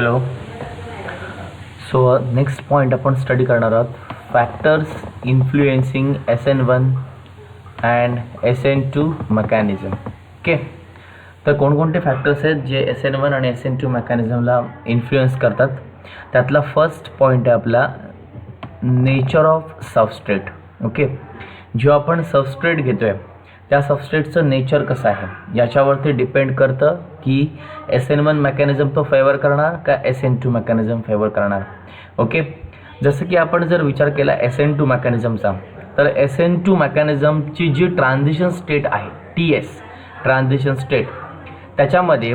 Hello. So next point आपण study करणार आहोत factors influencing SN1 and SN2 mechanism. Okay, तर कोणकोणते फॅक्टर्स आहेत जे SN1 आणि SN2 मेकॅनिझमला इन्फ्लुएन्स करतात. त्यातला फर्स्ट पॉईंट आहे आपला नेचर ऑफ सबस्ट्रेट. ओके, जो आपण सबस्ट्रेट घेतो आहे त्या सबस्ट्रेटचं नेचर कसं आहे याच्यावरती डिपेंड करतं की SN1 मेकॅनिझम तो फेवर करणार का SN2 मेकॅनिझम फेवर करणार. ओके, जसं की आपण जर विचार केला SN2 मेकॅनिझमचा, तर SN2 मेकॅनिझमची जी ट्रान्झिशन स्टेट आहे TS ट्रान्झिशन स्टेट, त्याच्यामध्ये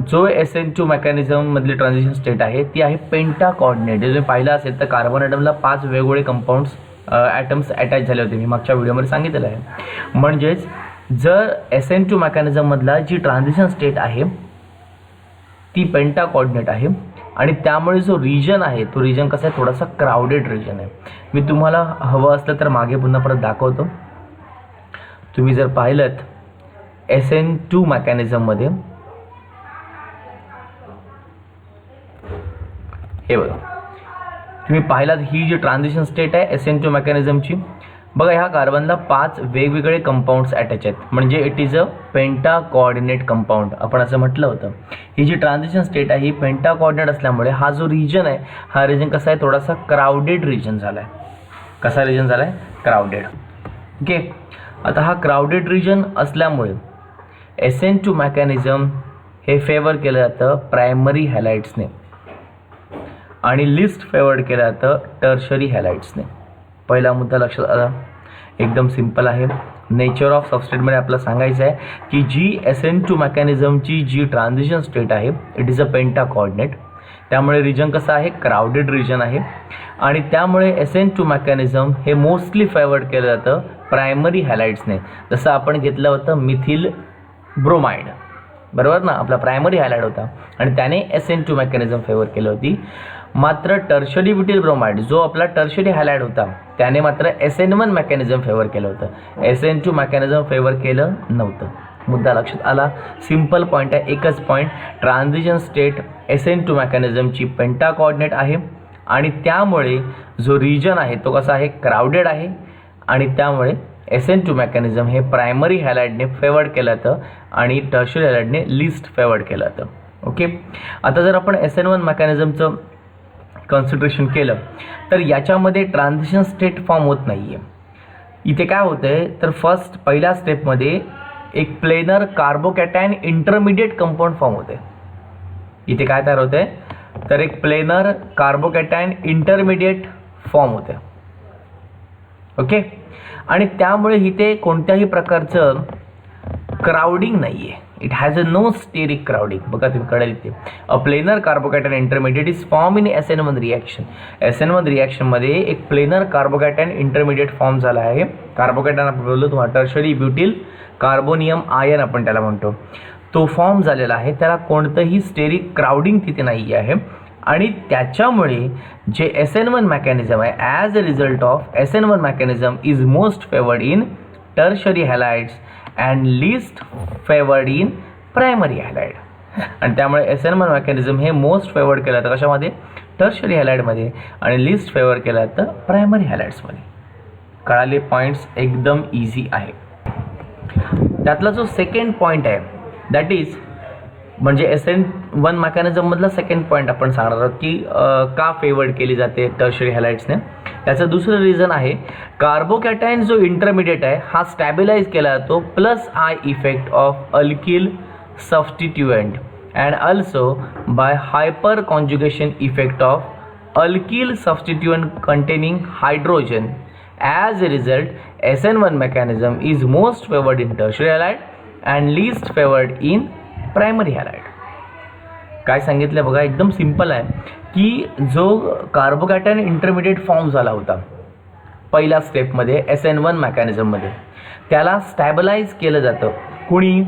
जो SN2 मेकॅनिझममधली ट्रान्झिशन स्टेट आहे ती आहे पेंटा कोऑर्डिनेट. जे पाहिलं असेल तर कार्बन ॲटमला 5 वेगवेगळे कंपाऊंड्स ॲटम्स अटॅच झाले होते, मी मागच्या व्हिडिओमध्ये सांगितलेलं आहे. म्हणजेच जर SN2 मेकॅनिझममधला जी ट्रान्झिशन स्टेट आहे ती पेंटा कोऑर्डिनेट आहे आणि त्यामुळे जो रिजन आहे तो रिजन कसा आहे, थोडासा क्राउडेड रिजन आहे. मी तुम्हाला हवं असलं तर मागे पुन्हा परत दाखवतो. तुम्ही जर पाहिलं SN2 मेकॅनिझममध्ये हे बघा, तुम्ही पाहिलात ही जी ट्रान्झिशन स्टेट आहे SN2 मेकॅनिझमची, बघा ह्या कार्बनला 5 वेगवेगळे कंपाऊंड्स अटॅच आहेत, म्हणजे इट इज अ पेंटा कोऑर्डिनेट कंपाऊंड आपण असं म्हटलं होतं. ही जी ट्रान्झिशन स्टेट आहे ही पेंटा कोऑर्डिनेट असल्यामुळे हा जो रिजन आहे हा रिजन कसा आहे, थोडासा क्राउडेड रिजन झाला आहे. कसा रिजन झाला आहे, क्राउडेड. ओके, आता हा क्राउडेड रिजन असल्यामुळे SN2 मेकॅनिझम हे फेवर केलं जातं प्रायमरी हॅलाइड्सने आणि लिस्ट फेवर्ड केलं जातं टर्शरी हॅलाइड्सने. पहिला मुद्दा लक्षात आला, एकदम सिंपल आहे. नेचर ऑफ सबस्ट्रेटमध्ये आपलं सांगायचं आहे की जी SN2 मेकॅनिझमची जी ट्रान्झिशन स्टेट आहे इट इज अ पेंटा कोऑर्डिनेट, त्यामुळे रिजन कसं आहे, क्राउडेड रिजन आहे आणि त्यामुळे SN2 मेकॅनिझम हे मोस्टली फेवर्ड केलं जातं प्रायमरी हॅलाइड्सने. जसं आपण घेतलं होतं मिथिल ब्रोमाइड, बरोबर ना, आपला प्रायमरी हॅलाइड होता आणि त्याने SN2 मेकॅनिझम फेवर केली होती. मात्र टर्शरी ब्युटिल ब्रोमाइड जो आपला टर्शरी हॅलाइड होता त्याने मात्र SN1 मेकॅनिझम फेवर केलं होतं, SN2 मेकॅनिझम फेवर केलं नव्हतं. मुद्दा लक्षात आला, सिंपल पॉईंट आहे, एकच पॉईंट. ट्रान्झिशन स्टेट SN2 मेकॅनिझमची पेंटा कोऑर्डिनेट आहे आणि त्यामुळे जो रिजन आहे तो कसा आहे, क्राउडेड आहे आणि त्यामुळे SN2 मेकॅनिझम हे प्रायमरी हॅलाइडने फेवर्ड केलं जातं आणि टर्शरी हॅलाइडने लिस्ट फेवर्ड केलं जातं. ओके, आता जर आपण SN1 मेकॅनिझमचं कन्सिडरेशन केलं तर याच्यामध्ये ट्रान्झिशन स्टेट फॉर्म होत नाही आहे. इथे काय होतं आहे तर पहिल्या स्टेपमध्ये एक planar carbocation intermediate compound form होते. इथे काय तयार होते तर एक प्लेनर कार्बोकॅटायन इंटरमिडिएट फॉर्म होते. ओके, आणि त्यामुळे इथे कोणत्याही प्रकारचं क्राउडिंग नाही आहे. It has a no steric crowding. बघा तुम्ही कळेल इथे a planar carbocation intermediate is form in SN1 reaction. SN1 रिॲक्शनमध्ये एक प्लेनर कार्बोकॅटायन इंटरमिडिएट फॉर्म झाला आहे. कार्बोकॅटायन आपण बोललो तुम्हाला टर्शरी ब्युटिल कार्बोनियम आयन आपण त्याला म्हणतो, तो फॉर्म झालेला आहे. त्याला कोणतंही स्टेरिक क्राउडिंग तिथे नाही आहे आणि त्याच्यामुळे जे SN1 मेकॅनिझम आहे as a result of SN1 mechanism is most favoured in tertiary halides and least favoured in primary halide. आणि त्यामुळे SN1 मेकॅनिझम हे मोस्ट फेवर्ड केलं जातं कशामध्ये, टर्शरी हॅलाइडमध्ये आणि लिस्ट फेवर केलं जातं प्रायमरी हॅलाइड्समध्ये. कळाले पॉईंट्स, एकदम इझी आहे. त्यातला जो सेकंड पॉईंट आहे दॅट इज म्हणजे SN1 मेकॅनिझममधला सेकंड पॉईंट आपण सांगणार आहोत की का फेवर्ड केली जाते टर्शरी हॅलाइड्सने. त्याचं दुसरं रिझन आहे कार्बोकॅटायन जो इंटरमिडिएट आहे हा स्टॅबिलाइज केला जातो plus I effect of alkyl substituent and also by hyperconjugation effect of alkyl substituent containing hydrogen. As a result SN1 mechanism is most favored in tertiary halide and least favored in primary halide. काय सांगितलं बघा, एकदम simple आहे की जो carbocation intermediate form झाला होता पहिल्या स्टेपमध्ये SN1 मेकॅनिझममध्ये, त्याला स्टॅबिलाइज केलं जातं कुणी,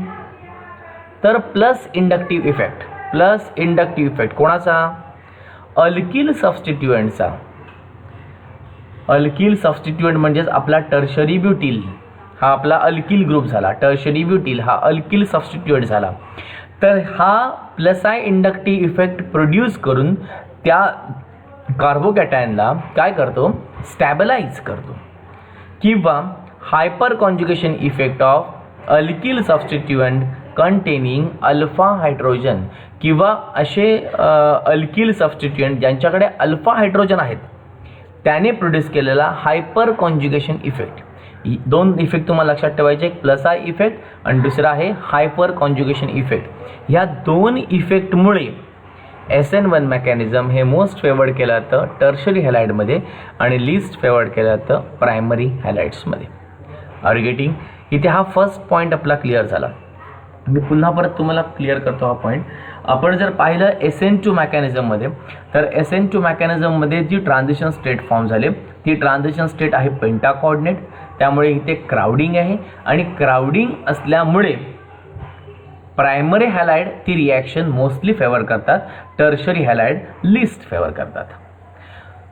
तर प्लस इंडक्टिव्ह इफेक्ट कोणाचा, अल्किल सबस्टिट्युएंटचा. अल्किल सबस्टिट्युएंट म्हणजेच आपला टर्शरी ब्युटिल हा आपला अल्किल ग्रुप झाला, टर्शरी ब्युटिल हा अल्किल सबस्टिट्युएंट झाला. तर हा plus I inductive effect produce करून त्या कार्बोकॅटायनला काय करतो, स्टॅबिलाइज करतो. किंवा hyper conjugation effect of alkyl substituent containing alpha hydrogen, किंवा असे अल्किल सबस्टिट्युएंट ज्यांच्याकडे अल्फा हायड्रोजन आहेत त्याने प्रोड्यूस केलेला हायपर कॉन्जुगेशन इफेक्ट. दोन इफेक्ट तुम्हाला लक्षात ठेवायचे, एक प्लस आय इफेक्ट आणि दुसरा आहे हायपर कॉन्जुगेशन इफेक्ट. ह्या दोन इफेक्टमुळे SN1 मेकॅनिझम हे मोस्ट फेवर्ड केलं जातं टर्शरी हॅलाइडमध्ये आणि लिस्ट फेवर्ड केलं जातं प्रायमरी हॅलाइड्समध्ये. Are you getting? इथे हा फर्स्ट पॉईंट आपला क्लिअर झाला. मी पुन्हा परत तुम्हाला क्लिअर करतो हा पॉईंट. आपण जर पाहिलं SN2 मेकॅनिझममध्ये, तर SN2 मेकॅनिझममध्ये जी ट्रान्झिशन स्टेट फॉर्म झाले ती ट्रान्झिशन स्टेट आहे पेंटा कोऑर्डिनेट. त्यामुळे इथे क्राउडिंग आहे आणि क्राउडिंग असल्यामुळे प्रायमरी हॅलाइड ती रिॲक्शन मोस्टली फेवर करतात, टर्शरी हॅलाइड लिस्ट फेवर करतात.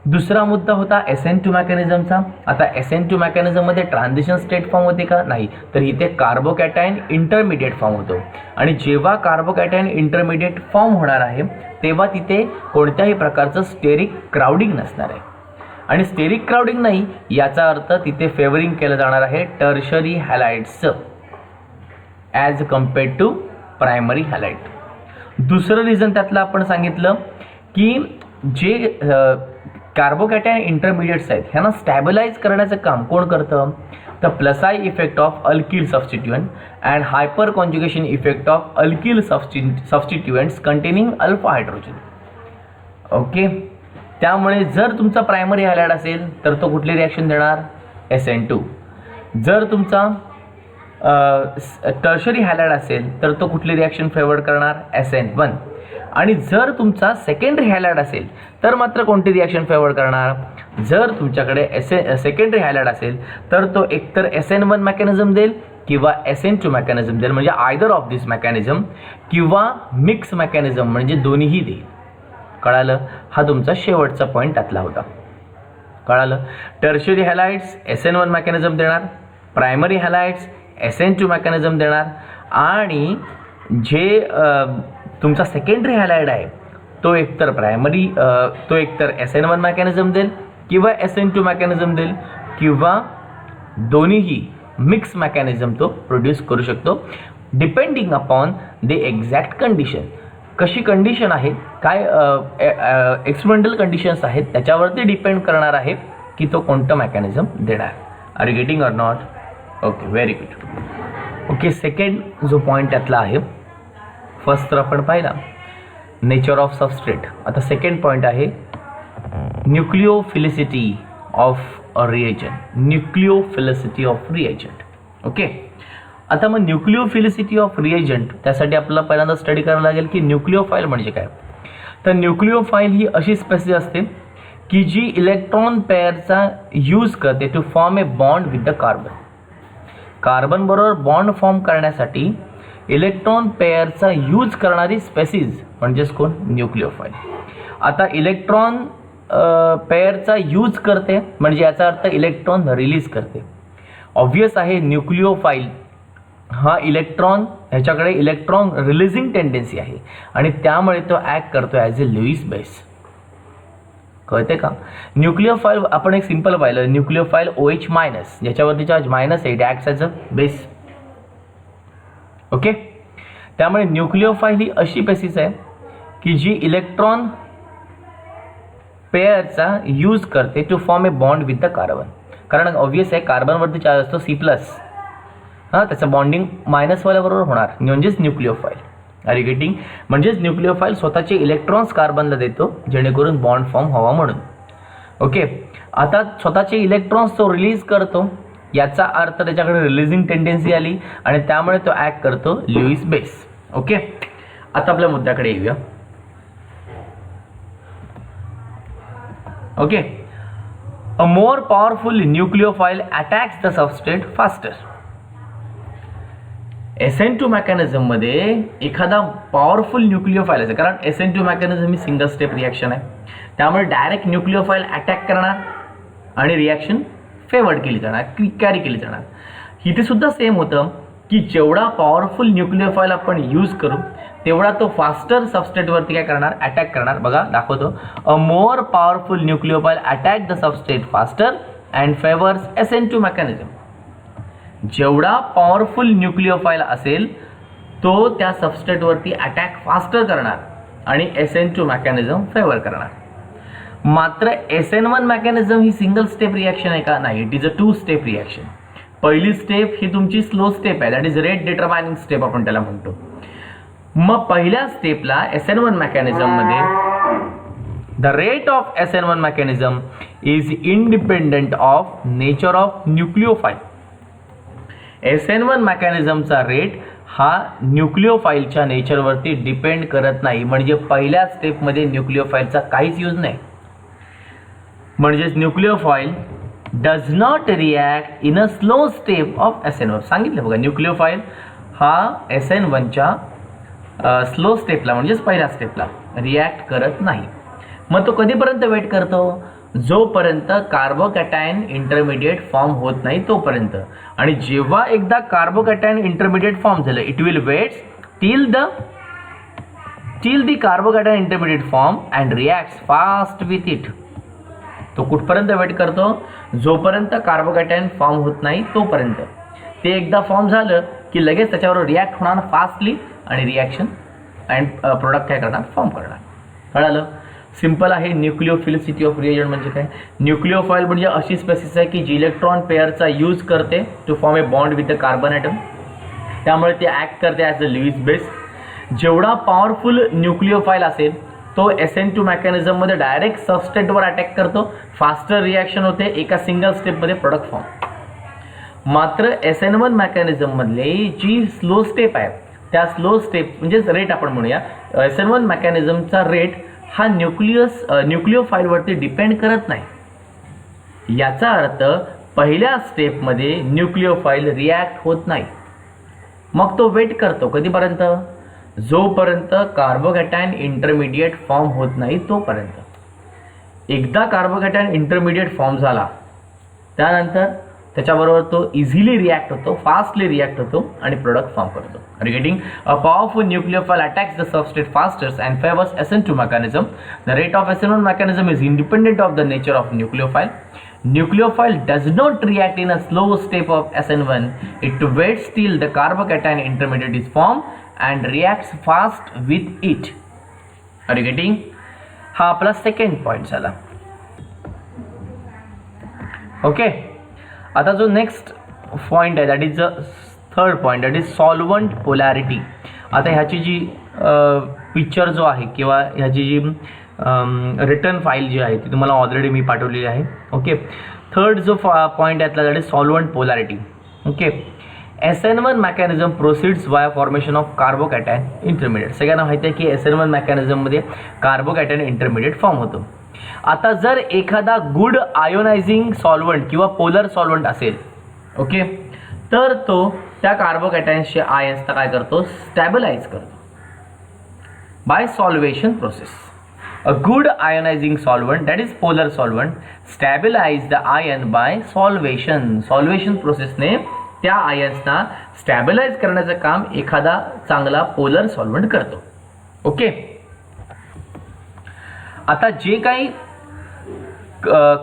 दुसरा मुद्दा होता SN2 मेकॅनिझमचा. आता SN2 मेकॅनिझममध्ये ट्रान्झिशन स्टेट फॉर्म होते का? नाही. तर इथे कार्बोकॅटायन इंटरमिडिएट फॉर्म होतो आणि जेव्हा कार्बोकॅटायन इंटरमिडिएट फॉर्म होणार आहे तेव्हा तिथे कोणत्याही प्रकारचं स्टेरिक क्राउडिंग नसणार आहे. आणि स्टेरिक क्राउडिंग नाही याचा अर्थ तिथे फेवरिंग केलं जाणार आहे टर्शरी हॅलाइड्सचं as compared to primary halide. दुसरं रिझन त्यातलं आपण सांगितलं की जे कार्बोकॅटायन इंटरमिडिएट्स आहेत ह्यांना स्टॅबिलाइज करण्याचं काम कोण करतं? तर plus I effect of alkyl substituent and hyperconjugation effect of alkyl substituents containing alpha hydrogen. Okay. त्यामुळे जर तुमचा प्रायमरी हॅलाइड असेल तर तो कुठली रिॲक्शन देणार? SN2. जर तुमचा टर्शरी हॅलाइड असेल तर तो कुठली रिॲक्शन फेवर्ड करणार? SN1. आणि जर तुमचा सेकंडरी हॅलाइड असेल तर मात्र कोणती रिॲक्शन फेवर्ड करणार? जर तुमच्याकडे सेकंडरी हॅलाइड असेल तर तो एकतर SN1 मेकॅनिझम देईल किंवा SN2 मेकॅनिझम देईल, म्हणजे आयदर ऑफ दिस मेकॅनिझम, किंवा मिक्स मेकॅनिझम म्हणजे दोन्हीही देईल. कळालं? हा तुमचा शेवटचा पॉईंट त्यातला होता. कळालं? टर्शरी हॅलाइड्स SN1 मेकॅनिझम देणार, प्रायमरी हॅलाइड्स SN2 मेकॅनिझम देणार, आणि जे तुमचा सेकंडरी हॅलाइड आहे तो एकतर SN1 मेकॅनिझम देईल किंवा SN2 मेकॅनिझम देईल, किंवा दोन्हीही मिक्स मेकॅनिझम तो प्रोड्यूस करू शकतो depending upon the exact condition. कशी कंडिशन आहे, काय एक्सपेरिमेंटल कंडिशन्स आहेत त्याच्यावरती डिपेंड करणार आहे की तो कोणतं मेकॅनिझम देणार. Are you getting or not? Okay, very good. Okay, second जो पॉईंट त्यातला आहे, फर्स्ट तर आपण पाहिला नेचर ऑफ सबस्ट्रेट. आता सेकंड पॉईंट आहे nucleophilicity of a reagent. Nucleophilicity of reagent. Okay. आता मग न्यूक्लिओफिलिसिटी ऑफ रिएजंट त्यासाठी आपल्याला पहिल्यांदा स्टडी करावं लागेल की न्यूक्लिओफाईल म्हणजे काय. तर न्यूक्लिओफाईल ही अशी स्पेसिस असते की जी इलेक्ट्रॉन पेअरचा यूज करते to form a bond with the carbon. Carbon बरोबर बॉन्ड फॉर्म करण्यासाठी इलेक्ट्रॉन पेअरचा यूज करणारी स्पेसिस म्हणजेच कोण? न्यूक्लिओफाईल. आता इलेक्ट्रॉन पेअरचा यूज करते म्हणजे याचा अर्थ इलेक्ट्रॉन रिलीज करते. ऑब्वियस आहे न्यूक्लिओफाईल हा ह्याच्याकडे इलेक्ट्रॉन रिलीजिंग टेंडन्सी आहे आणि त्यामुळे तो ॲक्ट करतो ॲज ए लुईस बेस. कळते का? न्यूक्लिओफाईल आपण एक सिंपल पाहिलं, न्यूक्लिओफाईल OH मायनस ज्याच्यावरती चार्ज मायनस आहे, it acts as a base. Okay. त्यामुळे न्यूक्लिओफाईल ही अशी बेसिस आहे की जी इलेक्ट्रॉन पेअरचा यूज करते to form a bond with the carbon. कारण ऑब्वियस आहे कार्बनवरती चार्ज असतो C+, त्याचं बॉन्डिंग मायनसवाल्याबरोबर होणार, म्हणजेच न्यूक्लिओफाईल. Are you getting? म्हणजेच न्यूक्लिओफाईल स्वतःचे इलेक्ट्रॉन्स कार्बनला देतो जेणेकरून बॉन्ड फॉर्म व्हावा म्हणून. ओके. आता स्वतःचे इलेक्ट्रॉन्स तो रिलीज करतो याचा अर्थ त्याच्याकडे रिलीजिंग टेंडन्सी आली आणि त्यामुळे तो ॲक्ट करतो लुईस बेस. ओके. आता आपल्या मुद्द्याकडे येऊया. Okay. A more powerful nucleophile attacks the substrate faster. SN2 मेकॅनिझममध्ये एखादा पॉवरफुल न्यूक्लिओफाईल असेल, कारण SN2 मेकॅनिझम ही सिंगल स्टेप रिॲक्शन आहे, त्यामुळे डायरेक्ट न्यूक्लिओफाईल अटॅक करणार आणि रिॲक्शन फेवर्ड केली जाणार, कॅरी केली जाणार. इथे सुद्धा सेम होतं की जेवढा पॉवरफुल न्यूक्लियोफाईल आपण यूज करू तेवढा तो फास्टर सबस्ट्रेटवरती काय करणार, अटॅक करणार. बघा दाखवतो. A more powerful nucleophile attack the substrate faster and favours SN2 mechanism. जेवढा पॉवरफुल न्यूक्लियोफाईल असेल तो त्या सबस्ट्रेटवरती अटॅक फास्टर करणार आणि SN2 मेकॅनिझम फेवर करणार. मात्र SN1 मेकॅनिझम ही सिंगल स्टेप रिॲक्शन आहे का? नाही, it is a 2 step reaction. पहिली स्टेप ही तुमची स्लो स्टेप आहे, that is rate determining step आपण त्याला म्हणतो. मग पहिल्या स्टेपला SN1 मेकॅनिझम मध्ये the rate of SN1 mechanism is independent of nature of nucleophile. SN1 मेकॅनिझमचा रेट हा न्यूक्लियोफाईलच्या नेचरवरती डिपेंड करत नाही. म्हणजे पहिल्या स्टेपमध्ये न्यूक्लियोफाईलचा काहीच यूज नाही. म्हणजेच nucleophile does not react in a slow step of SN1. सांगितलं बघा, न्यूक्लियोफाईल हा SN1च्या स्लो स्टेपला म्हणजेच पहिल्या स्टेपला रिॲक्ट करत नाही. मग तो कधीपर्यंत वेट करतो? जोपर्यंत कार्बोकॅटायन इंटरमिडिएट फॉर्म होत नाही तोपर्यंत. आणि जेव्हा एकदा कार्बोकॅटायन इंटरमिडिएट फॉर्म झालं, it will wait till the carbocation intermediate form and reacts fast with it. तो कुठपर्यंत वेट करतो? जोपर्यंत कार्बोकॅटायन फॉर्म होत नाही तोपर्यंत. ते एकदा फॉर्म झालं की लगेच त्याच्यावर रिॲक्ट होणार फास्टली आणि रिॲक्शन अँड प्रोडक्ट काय करणार, फॉर्म करणार. कळालं? सिंपल आहे. न्यूक्लिओफिलिसिटी ऑफ रिएजंट म्हणजे काय? न्यूक्लियोफाईल म्हणजे अशी स्पेसिस आहे की जी इलेक्ट्रॉन पेअरचा यूज करते to form a bond with a carbon atom. त्यामुळे ते ॲक्ट करते ॲज अ लिव्हिस बेस. जेवढा पॉवरफुल न्यूक्लियोफाईल असेल तो SN2 मेकॅनिझममध्ये डायरेक्ट सबस्ट्रेटवर अटॅक करतो, फास्टर रिॲक्शन होते, एका सिंगल स्टेपमध्ये प्रोडक्ट फॉर्म. मात्र SN1 मेकॅनिझममधली जी स्लो स्टेप आहे त्या स्लो स्टेप म्हणजेच रेट आपण म्हणूया, SN1 मेकॅनिझमचा रेट हा न्यूक्लियोफाईलवरती डिपेंड करत नाही. याचा अर्थ पहिल्या स्टेपमध्ये न्यूक्लियोफाईल रिॲक्ट होत नाही. मग तो वेट करतो कधीपर्यंत? जोपर्यंत कार्बोकॅटायन इंटरमिडिएट फॉर्म होत नाही तोपर्यंत. एकदा कार्बोकॅटायन इंटरमिडिएट फॉर्म झाला त्यानंतर त्याच्याबरोबर तो इझिली रिॲक्ट होतो, फास्टली रिॲक्ट होतो आणि प्रोडक्ट फॉर्म करतो. Are you getting? A powerful nucleophile attacks the substrate faster and favours SN2 mechanism. The rate of SN1 mechanism is independent of the nature of nucleophile. Nucleophile does not react in a slow step of SN1. It waits till the carbocation intermediate is formed and reacts fast with it. Are you getting? हा आपला second point झाला. Okay, आता जो next point आहे that is the third point, that is solvent polarity. आता ह्याची जी picture जो आहे किंवा ह्याची जी रिटर्न फाईल जी आहे ती तुम्हाला ऑलरेडी मी पाठवलेली आहे. ओके, थर्ड जो पॉइंट आहे that is solvent polarity. Okay, SN1 mechanism proceeds वाया फॉर्मेशन ऑफ कार्बोकॅटायन इंटरमिडिएट. सगळ्यांना माहिती आहे की SN1 मेकॅनिझममध्ये कार्बोकॅटायन इंटरमिडिएट फॉर्म होतो. आता जर एखादा गुड आयोनायझिंग सॉल्वंट किंवा पोलर सॉल्वंट असेल, ओके, तर तो त्या कार्बोकॅटायन्सचे आयन्सला काय करतो? स्टॅबिलाइज करतो by solvation process. A good ionising solvent that is polar solvent stabilise the ion by solvation. Solvation प्रोसेसने त्या आयन्सना स्टॅबिलाइज करण्याचं काम एखादा चांगला पोलर सॉल्वंट करतो. ओके, आता जे काही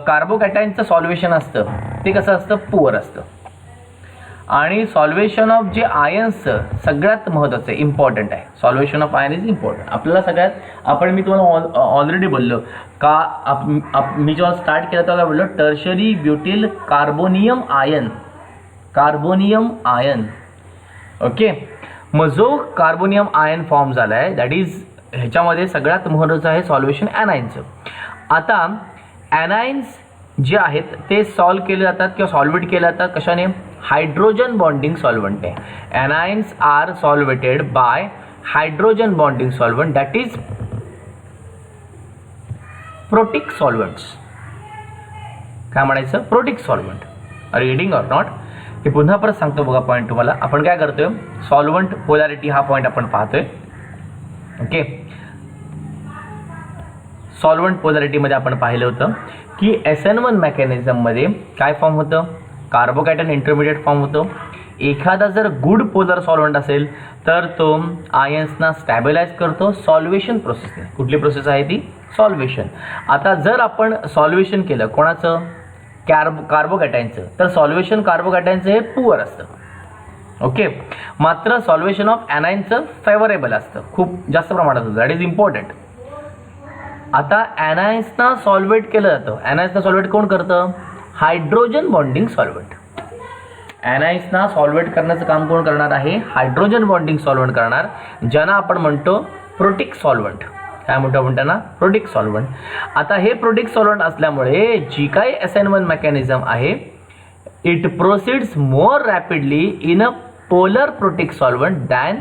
कार्बोकॅटायनचं सॉल्वेशन असतं ते कसं असतं? पुअर असतं. आणि सॉल्वेशन ऑफ जे आयन्सचं सगळ्यात महत्त्वाचं आहे, इम्पॉर्टंट आहे. Solvation of ion is important. आपल्याला सगळ्यात मी तुम्हाला ऑलरेडी बोललो का मी जेव्हा स्टार्ट केलं तेव्हा बोललो tertiary butyl carbonium ion. Carbonium ion. Okay, मग जो कार्बोनियम आयन फॉर्म झाला आहे दॅट इज ह्याच्यामध्ये सगळ्यात महत्त्वाचं आहे सॉल्वेशन ॲनायनचं. आता ॲनायन्स जे आहेत ते सॉल्व केले जातात किंवा सॉल्वेट केले जातात कशाने? हायड्रोजन बॉन्डिंग सॉल्वंट आहे. Anions are solvated by hydrogen bonding solvent that is protic solvents. काय म्हणायचं? Protic solvent. Are you getting or not? हे पुन्हा परत सांगतो बघा पॉईंट तुम्हाला. आपण काय करतोय? सॉल्वंट पोलॅरिटी हा पॉईंट आपण पाहतोय. ओके, सॉल्वंट पोलॅरिटीमध्ये आपण पाहिलं होतं की SN1 मेकॅनिझममध्ये काय फॉर्म होतं? कार्बोकॅटायन इंटरमिडिएट फॉर्म होतं. एखादा जर गुड पोलर सॉल्व्हंट असेल तर तो आयन्सना स्टॅबिलाइज करतो सॉल्व्हेशन प्रोसेसने. कुठली प्रोसेस आहे ती? सॉल्व्हेशन. आता जर आपण सॉल्व्हेशन केलं कोणाचं? कार्बोकॅटायनचं, तर सॉल्व्हेशन कार्बोकॅटायनचं हे पुअर असतं. ओके. मात्र सॉल्व्हेशन ऑफ ॲनायनचं फेवरेबल असतं, खूप जास्त प्रमाणात होतं. That is important. आता ॲनायन्सना सॉल्व्हेट केलं जातं. ॲनायन्सना सॉल्व्हेट कोण करतं? Hydrogen bonding solvent. ॲनायन्सना सॉल्व्हेट करण्याचं काम कोण करणार आहे? हायड्रोजन बॉन्डिंग सॉल्व्हेंट करणार, ज्यांना आपण म्हणतो प्रोटिक सॉल्व्हेंट. काय म्हणतो आपण त्यांना? Protic solvent. आता हे प्रोटिक सॉल्व्हेंट असल्यामुळे जी काही SN1 मेकॅनिझम आहे, it proceeds more rapidly in a polar protic solvent than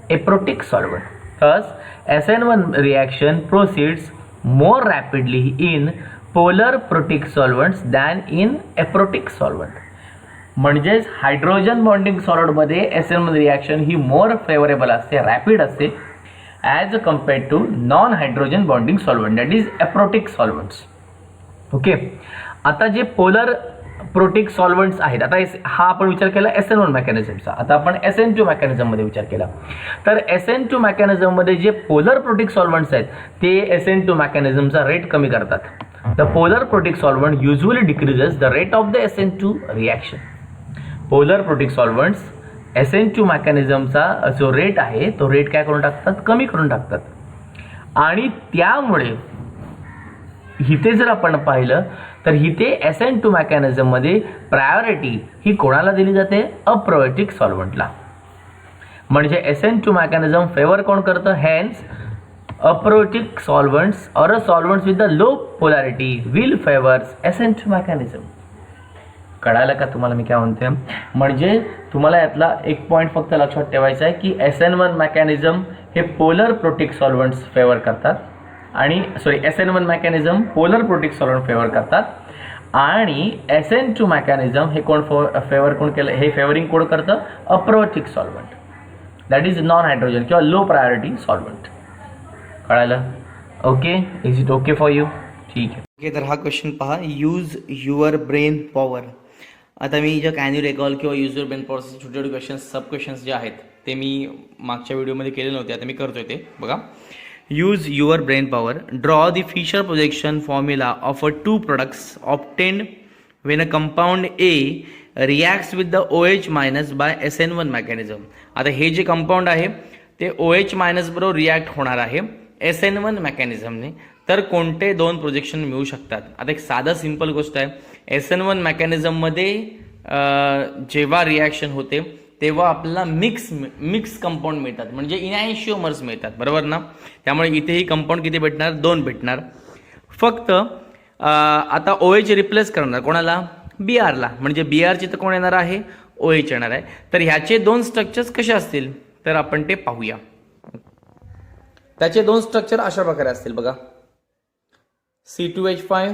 aprotic solvent. Thus SN1 reaction proceeds more rapidly in polar protic solvents than in aprotic solvent. म्हणजेच hydrogen bonding सॉल्व्हेंटमध्ये SN1 reaction ही more favourable असते, rapid असते as compared to non hydrogen bonding solvent, that is aprotic solvents. Okay. आता जे polar protic solvents आहेत, आता हा आपण विचार केला SN1 मेकॅनिझमचा. आता आपण SN2 मेकॅनिझममध्ये विचार केला. तर SN2 मेकॅनिझममध्ये जे पोलर प्रोटिक सॉल्व्हेंट्स आहेत ते SN2 मेकॅनिझमचा रेट कमी करतात. The polar protic solvent usually decreases the rate of the SN2 reaction. Polar protic solvents SN2 मेकॅनिझमचा जो रेट आहे तो रेट काय करून टाकतात? कमी करून टाकतात. आणि त्यामुळे इथे जर आपण पाहिलं तर इथे SN2 मेकॅनिझममध्ये प्रायोरिटी ही कोणाला दिली जाते? अप्रोटिक सॉल्व्हेंटला. म्हणजे SN2 मेकॅनिझम फेवर कोण करतं? Hence aprotic solvents or solvents with the low polarity will favours SN2 mechanism. कळायला का तुम्हाला मी काय म्हणते? म्हणजे तुम्हाला यातला एक पॉईंट फक्त लक्षात ठेवायचा आहे की SN1 मेकॅनिझम हे पोलर प्रोटिक सॉल्व्हेंट्स फेवर करतात आणि SN1 mechanism polar protic solvent favour करतात आणि SN2 मेकॅनिझम हे कोण फेवर कोण केलं? हे फेवरिंग कोण करतं? Aprotic solvent, that is non hydrogen किंवा लो प्रायोरिटी सॉल्व्हेंट. कळायलं? Okay. Is it okay for you? ठीक आहे. ओके. तर हा क्वेश्चन पहा, यूज युअर ब्रेन पॉवर. आता मी जे कॅन यू रिकॉल किंवा यूज युअर ब्रेन पॉवरचे छोटे छोटे क्वेश्चन्स, सब क्वेश्चन्स जे आहेत ते मी मागच्या व्हिडिओमध्ये केले नव्हते, आता मी करतोय ते बघा. Use your brain power. Draw the Fischer projection formula of a two products obtained when a compound A reacts with the OH minus by SN1 mechanism. आता हे जे कंपाऊंड आहे ते OH मायनस बरोबर रिॲक्ट होणार आहे SN1 मेकॅनिझमने. तर कोणते दोन प्रोजेक्शन मिळू शकतात? आता एक साधा सिंपल गोष्ट आहे. SN1 मेकॅनिझममध्ये जेव्हा रिॲक्शन होते तेव्हा आपल्याला मिक्स कंपाऊंड मिळतात, म्हणजे इनॅन्शिओमर्स मिळतात, बरोबर ना? त्यामुळे इथेही कंपाऊंड किती भेटणार? 2 भेटणार. फक्त आता OH रिप्लेस करणार कोणाला? Br ला. म्हणजे Br ची तर कोण येणार आहे? OH येणार आहे. तर ह्याचे दोन स्ट्रक्चर्स कसे असतील तर आपण ते पाहूया. त्याचे दोन स्ट्रक्चर अशा प्रकारे असतील बघा. C2H5,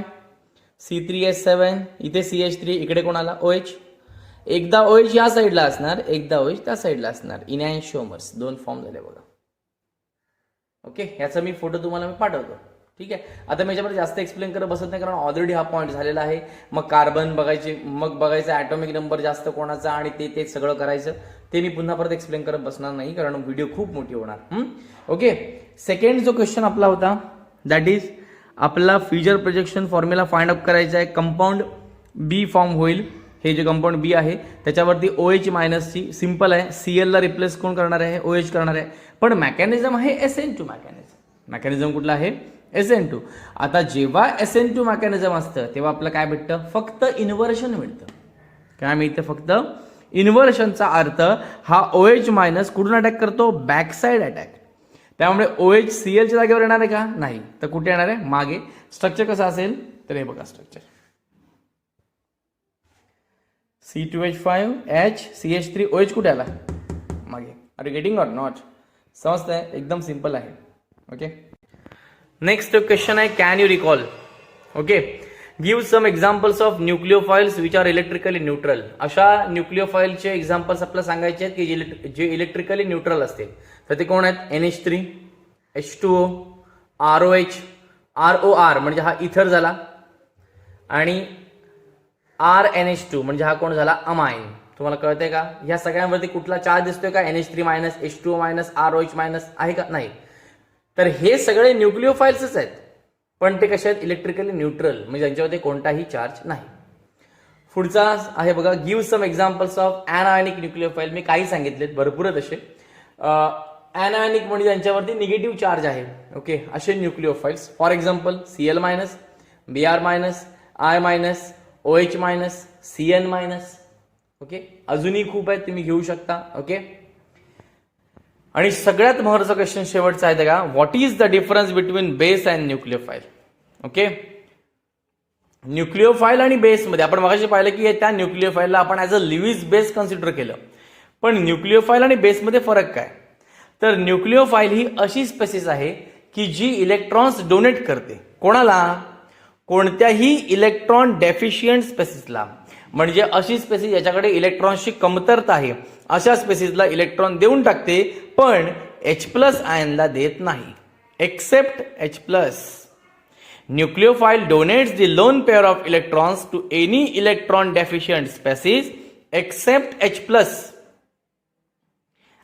C3H7, इथे CH3, इकडे कोणाला? OH. एकदा OH या साईडला असणार, एकदा OH त्या साईडला असणार. इनॅन्शिओमर्स दोन फॉर्म झाले बघा. ओके. ह्याचा मी फोटो तुम्हाला मी पाठवतो. ठीक आहे. आता मी याच्यामध्ये जास्त एक्सप्लेन करत बसत नाही, कारण ऑलरेडी हा पॉईंट झालेला आहे. मग कार्बन बघायचे, मग बघायचं ॲटॉमिक नंबर जास्त कोणाचा आणि ते सगळं करायचं, ते मी पुन्हा परत एक्सप्लेन करत बसणार नाही, कारण व्हिडिओ खूप मोठी होणार. ओके. सेकंड जो क्वेश्चन आपला होता दॅट इज आपला Fischer projection formula find out करायचा आहे. कंपाऊंड बी फॉर्म होईल. हे जे कंपाऊंड बी आहे त्याच्यावरती OH मायनसची सिंपल आहे. Cl ला रिप्लेस कोण करणार आहे? OH करणार आहे. पण मेकॅनिझम आहे SN2 मेकॅनिझम. मेकॅनिझम कुठला आहे? SN2. आता जेव्हा SN2 मेकॅनिझम असतं तेव्हा आपलं काय भेटतं? फक्त इन्व्हर्शन मिळतं. काय मिळतं? फक्त इन्व्हर्शनचा अर्थ हा OH मायनस कुठून अटॅक करतो? Back side attack. त्यामुळे OH Cl च्या जागेवर येणार आहे का? नाही. तर कुठे येणार आहे? मागे. स्ट्रक्चर कसं असेल तर हे बघा structure. C2H5 H CH3 OH कुठे आला? मागे. Are you getting or not? समजतंय? एकदम सिंपल आहे. ओके. नेक्स्ट क्वेश्चन आहे can you recall. Okay. Give some examples of nucleophiles which are electrically neutral. अशा न्यूक्लिओफाइलचे एक्झाम्पल्स आपल्याला सांगायचे आहेत की जे इलेक्ट्रिकली न्यूट्रल असतील. तर ते कोण आहेत? NH3, H2O, ROH, ROR म्हणजे हा इथर झाला, आणि RNH2 म्हणजे हा कोण झाला? अमाइन. तुम्हाला कळतंय का? ह्या सगळ्यांवरती कुठला चार्ज दिसतोय का? NH3 minus, H2O minus, ROH minus आहे का? नाही. तर हे सगळे न्यूक्लिओफाइल्सच आहेत, पण ते कसे आहेत? इलेक्ट्रिकली न्यूट्रल, म्हणजे त्यांच्यावरती कोणताही चार्ज नाही. पुढचा आहे बघा, गिव्ह सम एक्झाम्पल्स ऑफ अनआयनिक न्यूक्लिओफाइल. मी काही सांगितलेत, भरपूर आहेत असे. अनआयनिक म्हणजे त्यांच्यावरती निगेटिव्ह चार्ज आहे. ओके, असे nucleophiles for example Cl minus, Br minus, I minus, OH minus, Cn minus. Okay, अजूनही खूप आहेत, तुम्ही घेऊ शकता. ओके, आणि सगळ्यात महत्त्वाचा क्वेश्चन शेवटचा आहे का, what is the difference between base and nucleophile. Okay, nucleophile आणि बेसमध्ये आपण मगाशी पाहिलं की त्या न्यूक्लिओफाइलला आपण as a Lewis base consider केलं, पण न्यूक्लिओफाइल आणि बेसमध्ये फरक काय? तर न्यूक्लिओफाइल ही अशी स्पेसिस आहे की जी इलेक्ट्रॉन्स डोनेट करते. कोणाला? कोणत्याही इलेक्ट्रॉन डेफिशियंट स्पेसिसला. म्हणजे अशी स्पेसिस याच्याकडे इलेक्ट्रॉन्सची कमतरता आहे, अशा स्पेसिसला इलेक्ट्रॉन देऊन टाकते, पण H+ आयनला देत नाही. Except H+. Nucleophile donates the lone pair of electrons to any electron deficient species except H+.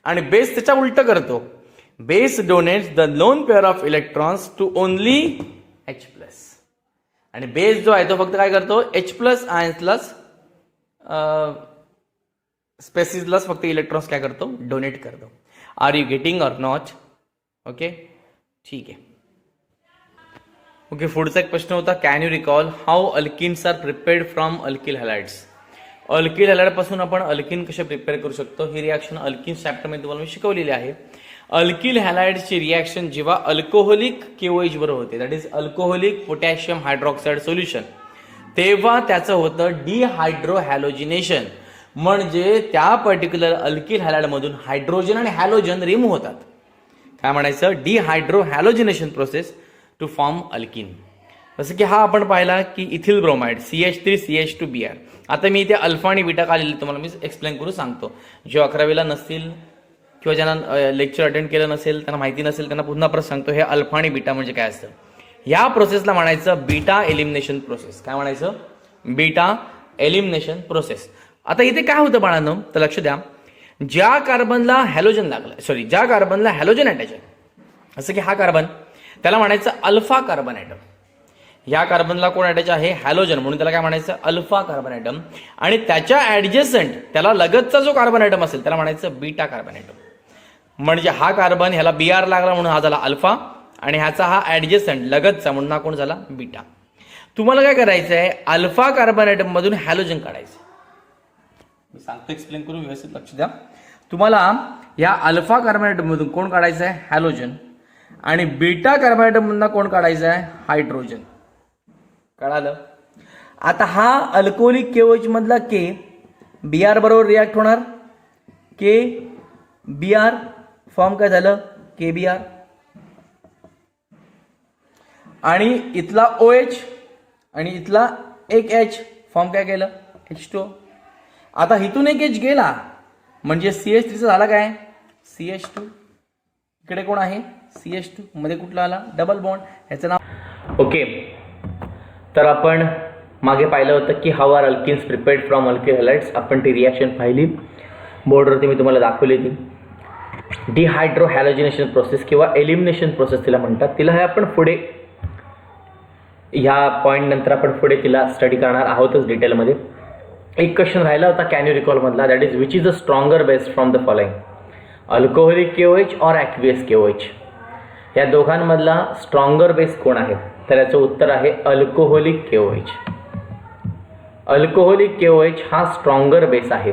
आणि बेस त्याच्या उलट करतो. Base donates the lone pair of electrons to only H+. आणि बेस जो आहे तो फक्त काय करतो? H+ आयन्सलाच स्पेसिसलाच फक्त इलेक्ट्रॉन्स काय करतो? डोनेट करतो. Are you getting or not? Okay, ठीक आहे. ओके, पुढचा एक प्रश्न होता, can you recall how alkenes are prepared from alkyl halides. Alkyl halide पासून आपण अल्किन कसे प्रिपेअर करू शकतो, ही रिॲक्शन अल्किन चॅप्टरमध्ये तुम्हाला मी शिकवलेली आहे. अल्किल हॅलाइड्सची रिॲक्शन जेव्हा अल्कोहोलिक KOH बरोबर होते, that is alcoholic potassium hydroxide solution, तेव्हा त्याचं होतं डिहायड्रो हॅलोजिनेशन. म्हणजे त्या पर्टिक्युलर अल्किल हॅलाइडमधून हायड्रोजन आणि हॅलोजन रिमूव्ह होतात. काय म्हणायचं? डिहायड्रो हॅलोजिनेशन प्रोसेस टू फॉर्म अल्किन. जसं की हा आपण पाहिला की इथिल ब्रोमाइड CH3 CH2Br. आता मी इथे अल्फा आणि बीटा का लिहिले तुम्हाला मी एक्सप्लेन करू सांगतो. जे 11वीला नसतील किंवा ज्यांना लेक्चर अटेंड केलं नसेल, त्यांना माहिती नसेल, त्यांना पुन्हा परत सांगतो, हे अल्फा आणि बीटा म्हणजे काय असतं. या प्रोसेसला म्हणायचं बीटा एलिमिनेशन प्रोसेस. काय म्हणायचं? Beta elimination process. आता इथे काय होतं बाळांनो, तर लक्ष द्या, ज्या कार्बनला हॅलोजन लागलं, ज्या कार्बनला हॅलोजन अटॅच आहे, असं की हा कार्बन, त्याला म्हणायचं अल्फा कार्बन ॲटम. या कार्बनला कोण अटॅच आहे? हॅलोजन, म्हणून त्याला काय म्हणायचं? Alpha carbon atom. आणि त्याच्या ॲडजस्टंट, त्याला लगतचा जो कार्बन ॲटम असेल त्याला म्हणायचं बीटा कार्बन ॲटम. म्हणजे हा कार्बन ह्याला Br लागला म्हणून हा झाला अल्फा, आणि ह्याचा हा ॲडजस्टंट लगतचा म्हणून हा कोण झाला? बीटा. तुम्हाला काय करायचं आहे? अल्फा कार्बन ॲटम मधून हॅलोजन काढायचं. मी सांगतो, एक्सप्लेन करून व्यवस्थित लक्ष द्या. तुम्हाला या अल्फा कार्बन ॲटम मधून कोण काढायचं आहे? हॅलोजन. आणि बीटा कार्बन ॲटम मधून कोण काढायचं आहे? हायड्रोजन. कळालं? आता हा अल्कोहोलिक KOH मधला K Br बरोबर रिॲक्ट होणार, KBr फॉर्म काय झालं? KBr. आणि इथला OH आणि इथला एक H फॉर्म काय केलं? H2O. आता इथून एक H गेला म्हणजे CH3 झाला काय? CH2. इकडे कोण आहे? CH2. मध्ये कुठला आला? Double bond. ह्याचं नाव. ओके, तर आपण मागे पाहिलं होतं की how are alkenes prepared from alkyl halides. आपण ती रिॲक्शन पाहिली, बोर्डवरती मी तुम्हाला दाखवली. ती डिहायड्रो हॅलोजिनेशन प्रोसेस किंवा एलिमिनेशन प्रोसेस तिला म्हणतात. तिला हे आपण पुढे ह्या पॉईंट नंतर आपण पुढे तिला स्टडी करणार आहोतच डिटेलमध्ये. एक क्वेश्चन राहिला होता कॅन यू रिकॉल मधला, that is which is a stronger base from the following, alcoholic KOH और ॲक्वियस KOH. या दोघांमधला स्ट्रॉंगर बेस कोण आहे? तर याचं उत्तर आहे अल्कोहोलिक KOH. अल्कोहोलिक KOH हा स्ट्रॉंगर बेस आहे,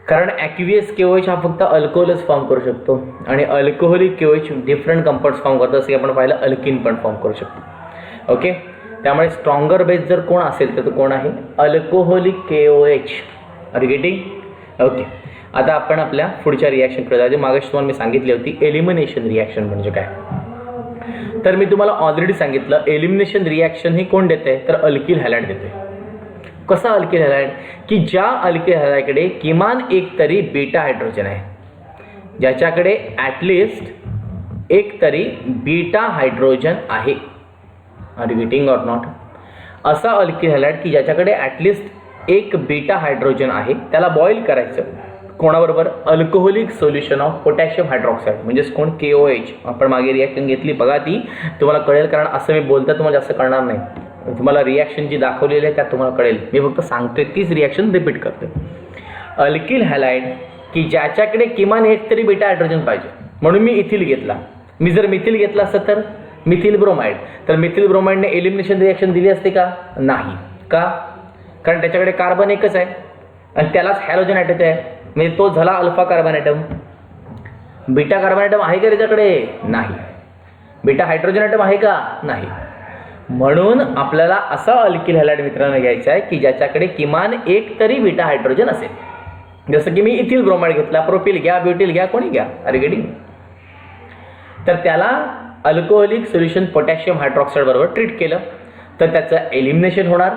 कारण ॲक्वियस KOH हा फक्त अल्कोहोलच फॉर्म करू शकतो आणि alcoholic KOH different compounds form करतो, असं की आपण पाहिलं अल्किन पण फॉर्म करू शकतो. ओके, त्यामुळे स्ट्रॉंगर बेस जर कोण असेल तर तो कोण आहे? Alcoholic KOH. Are you getting? Okay, आता आपण आपल्या पुढच्या रिॲक्शनकडे जायचं. मागाशी तुम्हाला मी सांगितली होती एलिमिनेशन रिॲक्शन म्हणजे काय. तर मी तुम्हाला ऑलरेडी सांगितलं एलिमिनेशन रिॲक्शन ही कोण देते? तर अल्किल हॅलाइड देते. कसा अल्किल हॅलाइड? की ज्या अल्किल हॅलाइडकडे किमान एक तरी बीटा हायड्रोजन आहे, ज्याच्याकडे ॲटलिस्ट एक तरी बीटा हायड्रोजन आहे. Are you getting or not? असा अल्किल हॅलाइड की ज्याच्याकडे ॲटलिस्ट एक बीटा हायड्रोजन आहे, त्याला बॉईल करायचं कोणाबरोबर? Alcoholic solution of potassium hydroxide, म्हणजेच कोण? KOH. आपण मागे रिॲक्शन घेतली बघा, ती तुम्हाला कळेल, कारण असं मी बोलता तुम्हाला जास्त कळणार नाही. तुम्हाला रिॲक्शन जी दाखवलेली आहे त्यात तुम्हाला कळेल. मी फक्त सांगतोय, तीच रिॲक्शन रिपीट करते. अल्किल हॅलाइड की ज्याच्याकडे किमान एक तरी बीटा हायड्रोजन पाहिजे, म्हणून मी इथिल घेतला. मी जर मिथिल घेतला असतं तर मिथिल ब्रोमाइड, तर मिथिल ब्रोमाइडने एलिमिनेशन रिॲक्शन दिली असते का? नाही. का? कारण त्याच्याकडे कार्बन एकच आहे आणि त्यालाच हॅलोजन अटॅच आहे, म्हणजे तो झाला alpha carbon atom. Beta carbon atom आहे का त्याच्याकडे? नाही. बीटा हायड्रोजन ॲटम आहे का? नाही. म्हणून आपल्याला असा अल्किल हॅलाइड मित्रांनो घ्यायचा आहे की ज्याच्याकडे किमान एक तरी बीटा हायड्रोजन असेल. जसं की मी इथिल ब्रोमाइड घेतला, प्रोपिल घ्या, ब्युटिल घ्या, कोणी घ्या, आर गेटिंग. तर त्याला अल्कोहोलिक सोल्युशन पोटॅशियम हायड्रॉक्साईड बरोबर ट्रीट केलं तर त्याचं एलिमिनेशन होणार.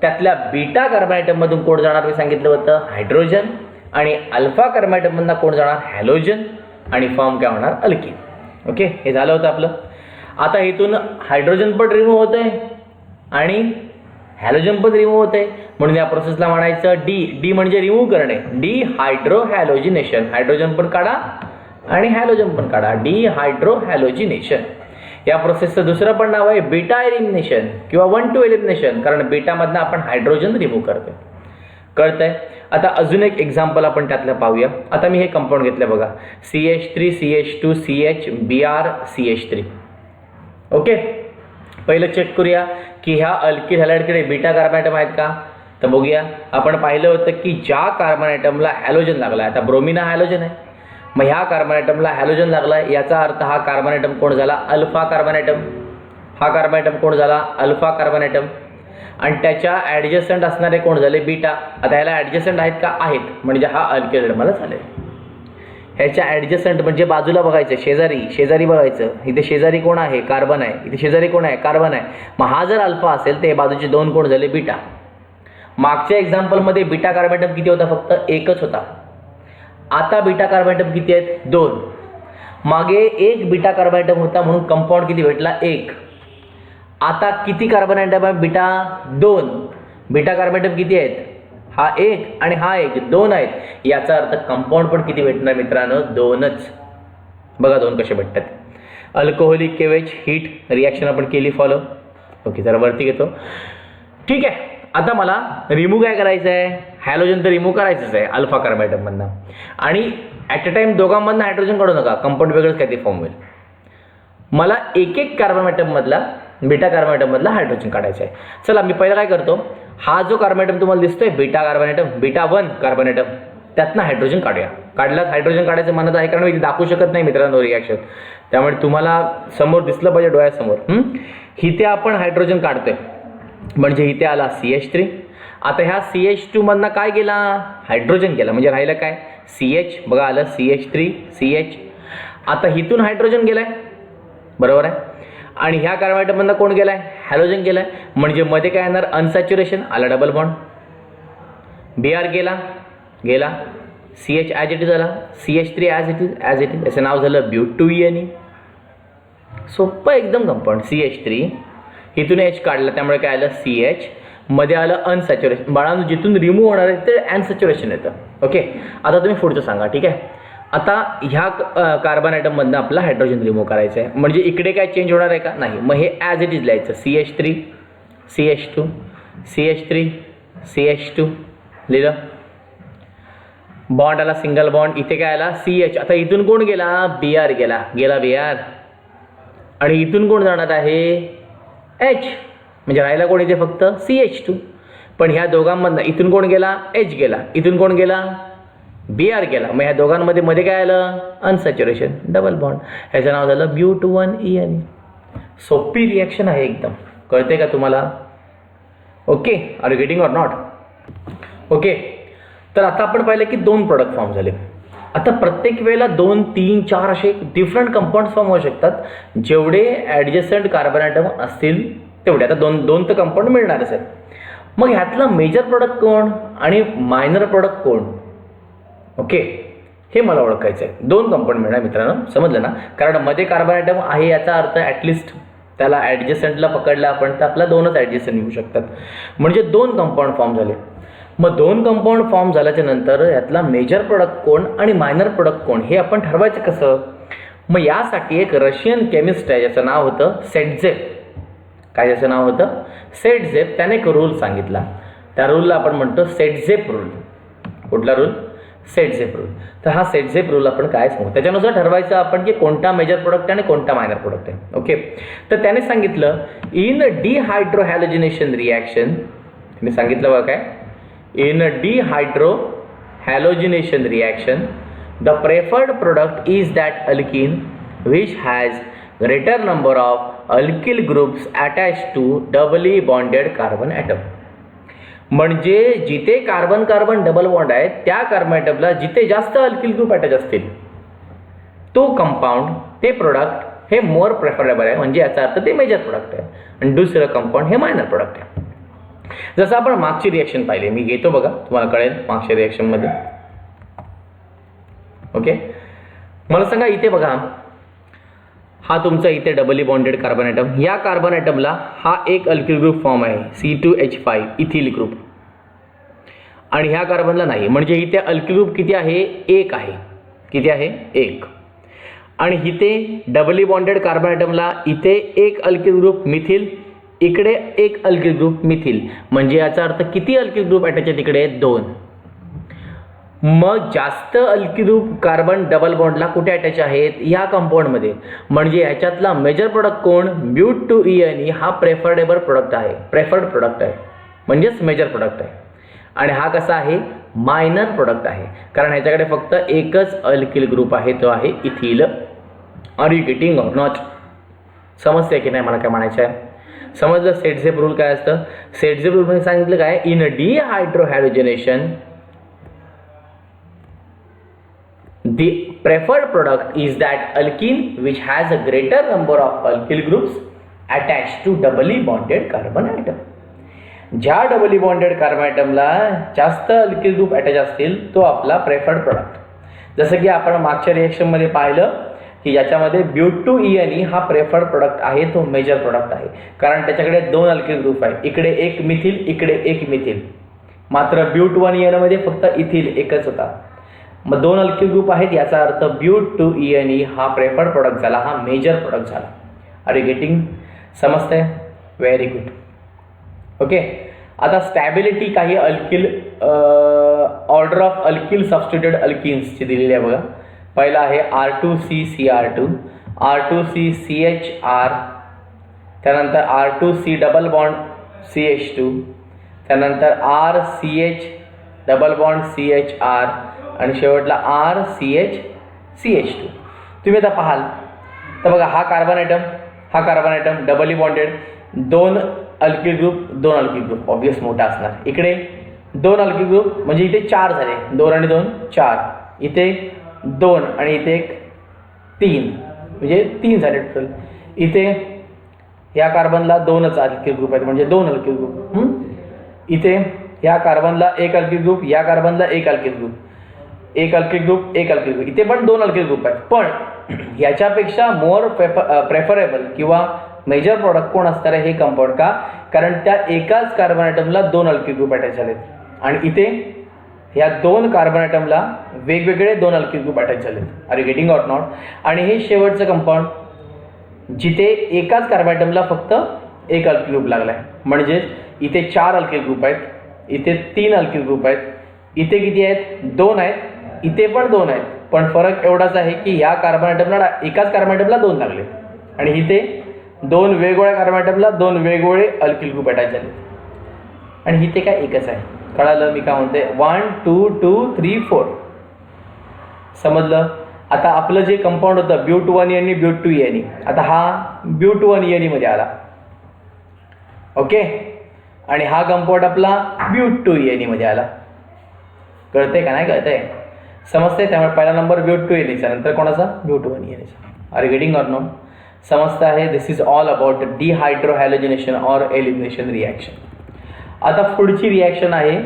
त्यातल्या बीटा कार्बन ॲटममधून कोण जाणार? मी सांगितलं होतं हायड्रोजन, आणि अल्फा कार्बन ॲटममधून कोण जाणार? हॅलोजन, आणि फॉर्म काय होणार? अल्किल. ओके, हे झालं होतं आपलं. आता इथून हायड्रोजन पण रिमूव्ह होत आहे आणि हॅलोजन पण रिमूव्ह होत आहे, म्हणून या प्रोसेसला म्हणायचं डी म्हणजे रिमूव्ह करणे, डिहायड्रोहॅलोजिनेशन. हायड्रोजन पण काढा आणि हॅलोजन पण काढा, डिहायड्रोहॅलोजिनेशन. या प्रोसेसचं दुसरं पण नाव आहे बीटा एलिमिनेशन किंवा 1-2 एलिमिनेशन, कारण बीटामधनं आपण हायड्रोजन रिमूव्ह करतोय. कळतंय? आता अजून एक एक्झाम्पल आपण त्यातलं पाहूया. आता मी हे कंपाऊंड घेतलं बघा, CH3 CH2 CH Br CH3. Okay, पहिलं चेक करूया की ह्या अल्किल हॅलाइडकडे बीटा कार्बन ॲटम आहेत का? तर बघूया. आपण पाहिलं होतं की ज्या कार्बन ॲटमला हॅलोजन लागला, आता ब्रोमिन हा हॅलोजन आहे, मग ह्या कार्बन ॲटमला हॅलोजन लागला, याचा अर्थ हा कार्बन ॲटम कोण झाला? Alpha carbon atom. हा कार्बन ॲटम कोण झाला? Alpha carbon atom. आणि त्याच्या ॲडजस्टंट असणारे कोण झाले? बीटा. आता ह्याला ॲडजस्टंट आहेत का? आहेत, म्हणजे हा अल्किल हॅलाइड मला झाले. ह्याच्या ॲडजस्टंट म्हणजे बाजूला बघायचं, शेजारी बघायचं. इथे शेजारी कोण आहे? कार्बन आहे. इथे शेजारी कोण आहे? कार्बन आहे. मग हा जर अल्फा असेल तर बाजूचे दोन कोण झाले? बीटा. मागच्या एक्झाम्पलमध्ये बीटा कार्बन ॲटम किती होता? फक्त एकच होता. आता बीटा कार्बन ॲटम किती आहेत? 2. मागे एक बीटा कार्बन ॲटम होता म्हणून कंपाऊंड किती भेटला? 1. आता किती कार्बन ॲटम आहे? बीटा 2. बीटा कार्बन ॲटम किती आहेत? हा 1 आणि हा 1, 2 आहेत. याचा अर्थ कंपाऊंड पण किती भेटणार मित्रांनो? 2च. बघा 2 कसे भेटतात. अल्कोहोलिक KOH हीट रिॲक्शन आपण केली फॉलो. ओके, जरा वरती घेतो. ठीक आहे, आता मला रिमूव्ह काय करायचं आहे? हॅलोजन तर रिमूव्ह करायचंच आहे अल्फा कार्बन ॲटममधनं, आणि ॲट अ टाइम दोघांमधनं हायड्रोजन काढू नका, कंपाऊंड वेगळंच काय ते फॉर्म होईल. मला एक कार्बन ॲटममधला बीटा कार्बन ॲटममधला हायड्रोजन काढायचं आहे. चला मी पहिला काय करतो, हा जो कार्बन ॲटम तुम्हाला दिसतोय beta carbon atom, beta 1 carbon atom, त्यातनं हायड्रोजन काढूया. काढल्यास हायड्रोजन काढायचं म्हणत आहे, कारण मी दाखवू शकत नाही मित्रांनो रिॲक्शन, त्यामुळे तुम्हाला समोर दिसलं पाहिजे डोळ्यासमोर. इथे आपण हायड्रोजन काढतोय, म्हणजे इथे आला CH3. आता ह्या CH2 मधनं काय गेला? हायड्रोजन गेला, म्हणजे राहिलं काय? CH. बघा आलं CH3 CH. आता इथून हायड्रोजन गेलाय, बरोबर आहे, आणि ह्या कार्बन ॲटममधनं कोण गेलाय? हॅलोजन गेलाय, म्हणजे मध्ये काय येणार? अनसॅच्युरेशन आला, डबल बॉन्ड. Br गेला, CH ॲज इट इज आला, CH3 ॲज इट इज, याचं नाव झालं ब्यूट2E. सोपं एकदम कंपाऊंड. CH3 इथून H काढला, त्यामुळे काय आलं? CH. मध्ये आलं अनसॅच्युरेशन. बाळांनो, जिथून रिमूव्ह होणार आहे ते अनसॅच्युरेशन येतं. ओके, आता तुम्ही पुढचं सांगा. ठीक आहे, आता ह्या कार्बन ॲटममधनं आपला हायड्रोजन रिमूव्ह करायचं आहे, म्हणजे इकडे काय चेंज होणार आहे का? नाही. मग हे ॲज इट इज लिहायचं, CH3 CH2 CH3 CH2 लिहिलं. बॉन्ड आला, सिंगल बॉन्ड. इथे काय आला? CH. आता इथून कोण गेला? Br गेला, Br. आणि इथून कोण जाणार आहे? H. म्हणजे राहिला कोण इथे? फक्त CH2. पण ह्या दोघांमधनं इथून कोण गेला? H गेला. इथून कोण गेला? Br गेला. मग ह्या दोघांमध्ये मध्ये काय आलं? अनसॅच्युरेशन, डबल बॉन्ड. ह्याचं नाव झालं ब्यूट1E. सोपी रिॲक्शन आहे एकदम. कळते का तुम्हाला? Okay, are you getting or not? Okay, तर आता आपण पाहिलं की 2 प्रोडक्ट फॉर्म झाले. आता प्रत्येक वेळेला 2, 3, 4 असे डिफरंट कंपाऊंड फॉर्म होऊ शकतात. जेवढे ॲडजस्टंट कार्बन ॲटम असतील तेवढे. आता 2 तर कंपाऊंड मिळणारच आहेत. मग ह्यातला मेजर प्रोडक्ट कोण आणि मायनर प्रोडक्ट कोण? ओके, हे मला ओळखायचं आहे. 2 कंपाऊंड मिळणार मित्रांनो, समजलं ना? कारण मध्ये कार्बन ॲटम आहे याचा अर्थ ॲटलिस्ट त्याला ॲडजस्टंटला पकडला आपण तर आपला 2च ॲडजस्टंट मिळू शकतात, म्हणजे 2 कंपाऊंड फॉर्म झाले. मग दोन कंपाऊंड फॉर्म झाल्याच्या नंतर यातला मेजर प्रोडक्ट कोण आणि मायनर प्रोडक्ट कोण हे आपण ठरवायचं कसं? मग यासाठी एक रशियन केमिस्ट आहे ज्याचं नाव होतं सेटझेप. काय त्याचं नाव होतं? सेटझेप. त्याने एक रूल सांगितला. त्या रूलला आपण म्हणतो सेटझेप रूल. कुठला रूल? सेटझेप रूल. तर हा सेटझेप रूल आपण काय सांगू, त्याच्यानुसार ठरवायचं आपण की कोणता मेजर प्रोडक्ट आणि कोणता मायनर प्रोडक्ट आहे. ओके. तर त्याने सांगितलं इन डिहायड्रोहॅलोजिनेशन रिॲक्शन, त्याने सांगितलं बघा काय, in dehydrohalogenation reaction the preferred product is that alkene which has greater number of alkyl groups attached to doubly bonded carbon atom. म्हणजे जिथे कार्बन कार्बन डबल बॉन्ड आहे त्या कार्बन ॲटमला जिथे जास्त अल्किल ग्रुप अटॅच असतील तो कंपाऊंड, ते product हे मोर प्रेफरेबल आहे. म्हणजे याचा अर्थ ते मेजर प्रोडक्ट आहे आणि दुसरं कंपाऊंड हे मायनर प्रोडक्ट आहे. जसं आपण मागची रिॲक्शन पाहिली, मी घेतो बघा, तुम्हाला कळेल मागच्या रिॲक्शनमध्ये. ओके. मला सांगा इथे बघा, हा तुमचा इथे डबली बॉन्डेड कार्बन ॲटम, या कार्बन ॲटमला हा एक अल्किल ग्रुप फॉर्म आहे C2H5 इथिल ग्रुप, आणि ह्या कार्बनला नाही. म्हणजे इथे अल्किल ग्रुप किती आहे? एक आहे. किती आहे? एक. आणि इथे डबली बॉन्डेड कार्बन ॲटमला इथे एक अल्किल ग्रुप मिथिल, इकडे एक अल्किल ग्रुप मिथिल. म्हणजे याचा अर्थ किती अल्किल ग्रुप अटॅच आहे तिकडे? 2. मग जास्त अल्किल ग्रुप कार्बन डबल बॉन्डला कुठे अटॅच आहेत? या कंपाऊंडमध्ये. म्हणजे ह्याच्यातला मेजर प्रोडक्ट कोण? ब्यूट-2-ene हा प्रेफरेबल प्रोडक्ट आहे, प्रेफर्ड प्रोडक्ट आहे, म्हणजेच मेजर प्रोडक्ट आहे. आणि हा कसा आहे? मायनर प्रोडक्ट आहे, कारण ह्याच्याकडे फक्त एकच अल्किल ग्रुप आहे, तो आहे ethyl. Are you getting or not? समजते की नाही मला काय म्हणायचं आहे? समजलं सेटझेप रूल काय असतं? सेटझेप रूलमध्ये सांगितलं काय, in डिहायड्रोहॅलोजिनेशन the preferred product is that alkene which has a greater number of alkyl groups attached to doubly bonded carbon atom. ज्या डबली बॉन्डेड कार्बन ॲटमला जास्त अल्किल ग्रुप अटॅच असतील तो आपला प्रेफर्ड प्रोडक्ट. जसं की आपण मागच्या रिएक्शनमध्ये पाहिलं की याच्यामध्ये ब्यूट-2-ene हा प्रेफर्ड प्रोडक्ट आहे, तो मेजर प्रोडक्ट आहे, कारण त्याच्याकडे 2 अल्किल ग्रुप आहे, इकडे एक मिथिल, इकडे एक मिथिल. मात्र ब्यूट-1-ene मध्ये फक्त इथिल एकच होता. मग 2 अल्किल ग्रुप आहेत, याचा अर्थ ब्यूट-2-ene हा प्रेफर्ड प्रोडक्ट झाला, हा मेजर प्रोडक्ट झाला. Are you getting? समजतंय? Very good. ओके. आता स्टॅबिलिटी काही alkyl order of alkyl substituted अल्किन्सची दिलेली आहे बघा. पहिला आहे R2CCr2, R2CCHR, त्यानंतर R2C डबल बॉन्ड CH2, त्यानंतर RCH डबल बॉन्ड CHR आणि शेवटला RCH-CH2. तुम्ही आता पाहाल तर बघा, हा carbon atom doubly bonded, 2 alkyl group, 2 alkyl group, obvious मोठा असणार. इकडे 2 अल्किल ग्रुप, म्हणजे इथे 4 झाले, 2 आणि 2 4, इथे 2 आणि इथे 1 3, म्हणजे 3 झाले टोटल. इथे या कार्बनला 2च अल्किल ग्रुप आहेत, म्हणजे 2 अल्किल ग्रुप. इथे या कार्बनला 1 अल्किल ग्रुप, या कार्बनला 1 alkyl group, 1 alkyl group, 1 alkyl group. इथे पण 2 अल्किल ग्रुप आहेत. पण याच्यापेक्षा मोर प्रेफरेबल किंवा मेजर प्रोडक्ट कोण असणार आहे? हे कंपाऊंड. का? कारण त्या एकाच कार्बन ॲटमला 2 अल्किल ग्रुप अटॅच झालेत आणि इथे या 2 कार्बन ॲटमला वेगवेगळे 2 अल्किल ग्रुप अटॅच झालेत. Are you getting or not? आणि हे शेवटचं कंपाऊंड जिथे एकाच कार्बन ॲटमला फक्त 1 अल्किल ग्रुप लागला आहे. म्हणजे इथे 4 अल्किल ग्रुप आहेत, इथे 3 अल्किल ग्रुप आहेत, इथे किती आहेत? 2 आहेत, इथे पण 2 आहेत. पण फरक एवढाच आहे की या कार्बन ॲटमला एकाच कार्बन ॲटमला 2 लागले आणि इथे 2 वेगवेगळ्या कार्बन ॲटमला 2 वेगवेगळे अल्किल ग्रुप अटॅच झाले आणि इथे काय एकच आहे. कळालं मी काय म्हणते? 1 2 2 3 4. समजलं? आता आपलं जे कंपाऊंड होतं ब्यूट-1-ene ब्यूट-2-ene, आता हा ब्यूट-1-ene मध्ये आला. ओके. आणि हा कंपाऊंड आपला ब्यूट-2-ene मध्ये आला. कळतंय का? नाही कळतंय? समजतंय? त्यामुळे पहिला नंबर ब्यूट-2-ene, नंतर कोणाचा? ब्यूट-1-ene. Are you getting or no? समजतं आहे? This is all about dehydrohalogenation or elimination reaction. आता पुढची रिॲक्शन आहे,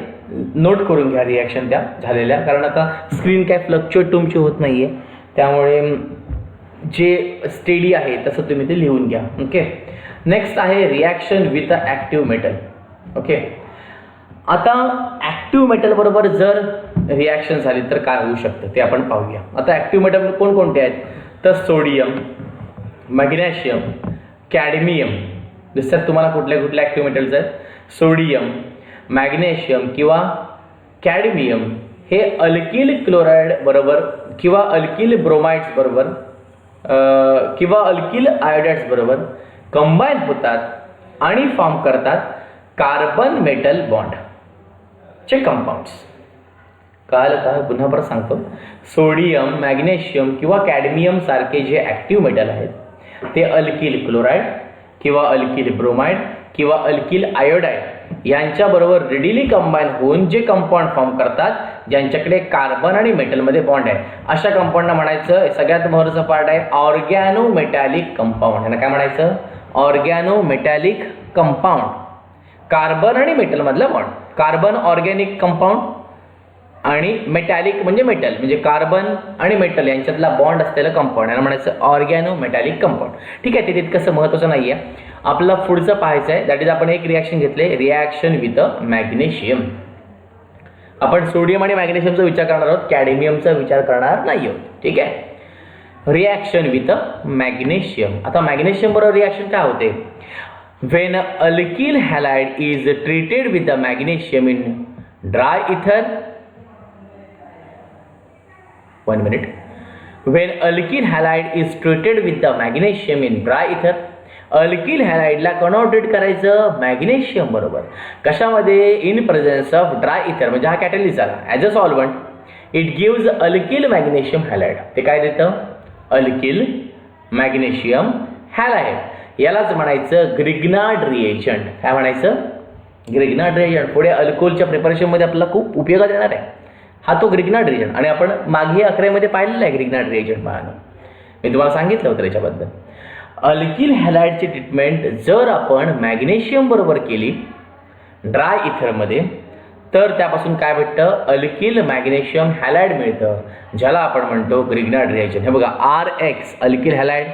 नोट करून घ्या रिॲक्शन त्या झालेल्या, कारण आता स्क्रीन काय फ्लक्च्युएट तुमची होत नाही आहे, त्यामुळे जे स्टेडी आहे तसं तुम्ही ते लिहून घ्या. ओके. नेक्स्ट आहे reaction with a active metal. Okay. आता ॲक्टिव्ह मेटल बरोबर जर रिॲक्शन झाली तर काय होऊ शकतं ते आपण पाहूया. आता ॲक्टिव्ह मेटल कोणकोणते आहेत तर सोडियम, मॅग्नेशियम, कॅडमियम. दिसतात तुम्हाला कुठल्या कुठल्या ॲक्टिव्ह मेटल्स आहेत. सोडियम, मॅग्नेशियम किंवा कॅडमियम हे अल्किल क्लोराईड बरोबर किंवा अल्किल ब्रोमाइड्स बरोबर किंवा अल्किल आयोडाइड्स बरोबर कंबाईन होतात आणि फॉर्म करतात कार्बन मेटल बॉन्ड चे कंपाऊंड्स. कळालं का? पुन्हा परत सांगतो. सोडियम, मॅग्नेशियम किंवा कॅडमियम सारखे जे ॲक्टिव्ह मेटल आहेत ते अल्किल क्लोराईड किंवा अल्किल ब्रोमाइड किंवा अल्किल आयोडाइड यांच्याबरोबर रेडिली कंबाईन होऊन जे कंपाऊंड फॉर्म करतात ज्यांच्याकडे कार्बन आणि मेटलमध्ये बॉन्ड आहे अशा कंपाऊंडना म्हणायचं सगळ्यात महत्त्वाचा पार्ट आहे ऑर्गॅनो मेटॅलिक कंपाऊंड. यांना काय म्हणायचं? ऑर्गॅनो मेटॅलिक कंपाऊंड. कार्बन आणि मेटलमधला बॉन्ड. कार्बन ऑर्गॅनिक कंपाऊंड आणि मेटॅलिक म्हणजे मेटल म्हणजे कार्बन आणि मेटल यांच्यातला बॉन्ड असलेलं कंपाऊंड यांना म्हणायचं ऑर्गॅनो मेटॅलिक कंपाऊंड. ठीक आहे, ते तितकंसं महत्त्वाचं नाही आहे. आपलं पुढचं पाहायचं आहे दॅट इज आपण एक रिॲक्शन घेतले रिॲक्शन विथ मॅग्नेशियम. आपण सोडियम आणि मॅग्नेशियमचा विचार करणार आहोत, कॅडमियमचा विचार करणार नाही आहोत. ठीक आहे. Reaction with magnesium. आता मॅग्नेशियम बरोबर रिॲक्शन काय होते? When alkyl halide is treated with the magnesium in dry ether, 1 minute. When alkyl halide is treated with the magnesium in dry ether, alkyl हॅलाइडला कोणावर ट्रीट करायचं? मॅग्नेशियम बरोबर. कशामध्ये? In presence of dry इथर म्हणजे हा कॅटलिस्ट झाला. As a solvent it gives alkyl magnesium halide. ते काय देतं? Alkyl magnesium halide. यालाच म्हणायचं ग्रिग्नार्ड रिएजंट. काय म्हणायचं? Grignard reagent. पुढे अल्कोहोलच्या प्रिपरेशनमध्ये आपल्याला खूप उपयोगात येणार आहे हा तो ग्रिग्नार्ड रिएजंट. आणि आपण मागे 11मध्ये पाहिलेला आहे ग्रिग्नार्ड रिएजंट पाहणं. मी तुम्हाला सांगितलं होतं त्याच्याबद्दल. अल्किल हॅलाइडची ट्रीटमेंट जर आपण मॅग्नेशियम बरोबर केली ड्राय इथरमध्ये तर त्यापासून काय भेटतं? अल्किल मॅग्नेशियम हॅलाइड मिळतं ज्याला आपण म्हणतो ग्रिग्नार्ड रिएजंट. हे बघा RX अल्किल हॅलाइड,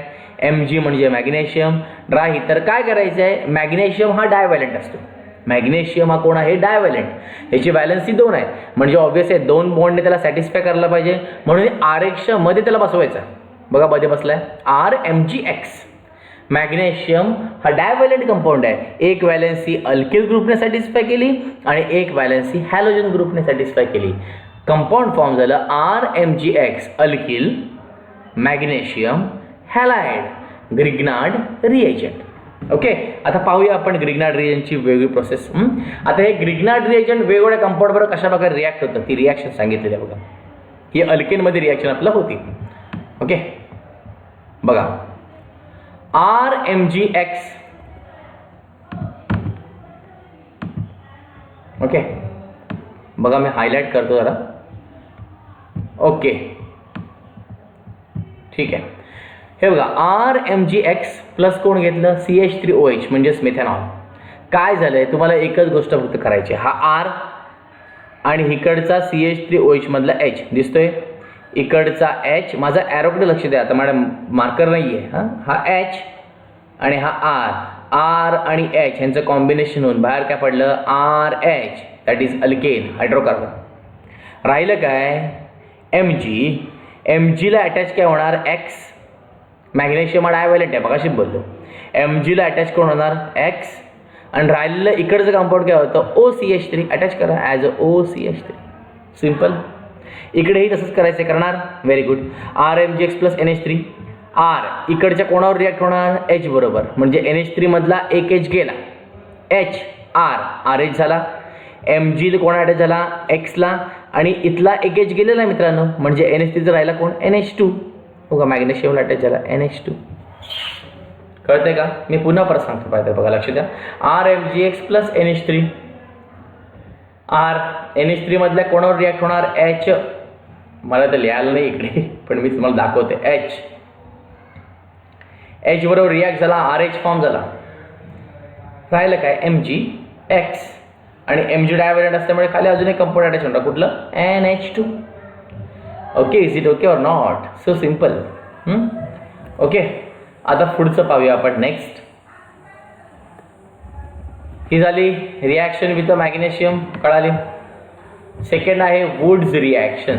Mg म्हणजे मॅग्नेशियम. ड्राय इथर काय करायचं आहे? मॅग्नेशियम हा डायव्हॅलेंट असतो. मॅग्नेशियम हा कोण आहे? डायव्हॅलेंट. याची व्हॅलन्सी 2 आहे म्हणजे ऑब्व्हियस आहे 2 बॉन्डने त्याला सॅटिस्फाय करायला पाहिजे म्हणून RXच्या मध्ये त्याला बसवायचा. बघा मध्ये बसलाय RMgX. मॅग्नेशियम हा डायव्हॅलेंट कंपाऊंड आहे. एक व्हॅलन्सी अल्किल ग्रुपने सॅटिस्फाय केली आणि एक व्हॅलन्सी हॅलोजन ग्रुपने सॅटिस्फाय केली. कंपाऊंड फॉर्म झालं RMgX alkyl magnesium halide Grignard reagent. Okay. आता पाहूया आपण ग्रिग्नार्ड रिएजंटची वेगळी प्रोसेस. आता हे ग्रिग्नार्ड रिएजंट वेगवेगळ्या कंपाऊंड बरोबर कशा प्रकारे रिॲक्ट होतं ती रिॲक्शन सांगितलेली आहे बघा. ही अल्केनमध्ये रिॲक्शन आपलं होती. ओके. बघा RMgX. ओके. बघा मी हायलाइट करतो जरा. ओके ठीक आहे. हे बघा RMgX प्लस कोण घेतलं? CH3OH म्हणजेच मिथेनॉल. काय झालंय तुम्हाला एकच गोष्ट फक्त करायची. हा R आणि इकडचा CH3OH मधला H दिसतोय, इकडचा H. माझा ॲरोकडे लक्ष द्या. आता मॅडम मार्कर नाही आहे. हा H आणि हा R आणि H यांचं कॉम्बिनेशन होऊन बाहेर काय पडलं? RH that is alkane hydrocarbon. राहिलं काय? Mg ला अटॅच काय होणार? X. मॅग्नेशियम हा डायव्हॅलेंट आहे बघाशी बोललो. Mg ला अटॅच कोण होणार? X. आणि राहिलेलं इकडचं कंपाऊंड काय होतं? OCH3 अटॅच करा ॲज अ OCH3. सिम्पल. इकडेही तसंच करायचं करणार. Very good. RMgX plus NH3. R इकडच्या कोणावर रिॲक्ट होणार? H बरोबर म्हणजे NH3 मधला एक H गेला. H RH झाला. Mg कोणा अटॅच झाला? X ला आणि इथला एक H गेलेला आहे मित्रांनो म्हणजे NH3 राहिला कोण? NH2. बघा मॅग्नेशियमला अटॅच झाला NH2. कळतंय का? मी पुन्हा परत सांगतो पाहिजे बघा लक्ष द्या. RMgX plus NH3. NH3 मधल्या कोणावर रिॲक्ट होणार? H. मला तर लिहायला नाही इकडे पण मी तुम्हाला दाखवते. H बरोबर रिॲक्ट झाला RH फॉर्म झाला. राहिलं काय? MgX आणि Mg डायव्हॅलेंट असल्यामुळे खाली अजून एक कंपाऊंड अटॅच होणार कुठलं? NH2. Okay. Is it okay or not? So simple. Okay. आता पुढचं पाहूया आपण नेक्स्ट. ही झाली रिॲक्शन विथ मॅग्नेशियम, कळाली. सेकंड आहे Wurtz reaction.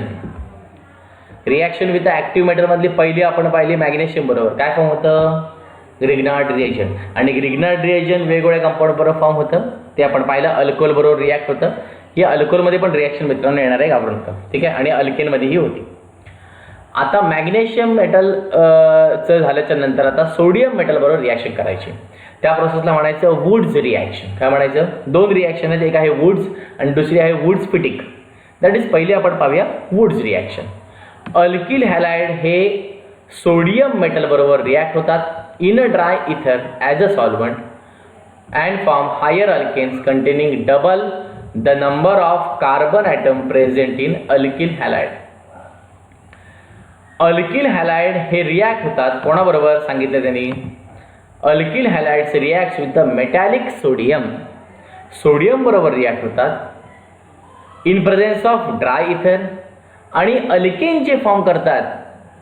Reaction with active मेटलमधली पहिली आपण पाहिली मॅग्नेशियम बरोबर काय फॉर्म होतं, ग्रिग्नार्ड रिएजन. आणि ग्रिग्नार्ड रिएजन वेगवेगळ्या कंपाऊंड बरोबर फॉर्म होतं, ते आपण पाहिलं. अल्कोहोल बरोबर रिॲक्ट होतं. या अल्कोहोलमध्ये पण रिॲक्शन मित्रांनो येणार आहे, घाबरू नका, ठीक आहे. आणि अल्केनमध्येही होती. आता मॅग्नेशियम मेटल चं झाल्याच्या नंतर आता सोडियम मेटल बरोबर रिॲक्शन करायची. त्या प्रोसेसला म्हणायचं वुड्स रिॲक्शन. काय म्हणायचं, दोन रिॲक्शन आहेत, एक आहे वुड्स आणि दुसरी आहे वुड्स फिटिक. दॅट इज पहिली आपण पाहूया वुड्स रिॲक्शन. अल्किल हॅलाइड हे सोडियम मेटल बरोबर रिॲक्ट होतात in a dry ether as a solvent and form higher alkanes containing double the number of carbon atom present in alkyl halide. Alkyl halide हे react होतात कोणाबरोबर सांगितलं त्यांनी, alkyl halides react with the metallic sodium. Sodium बरोबर react होतात in presence of dry ether. आणि alkane जे form करतात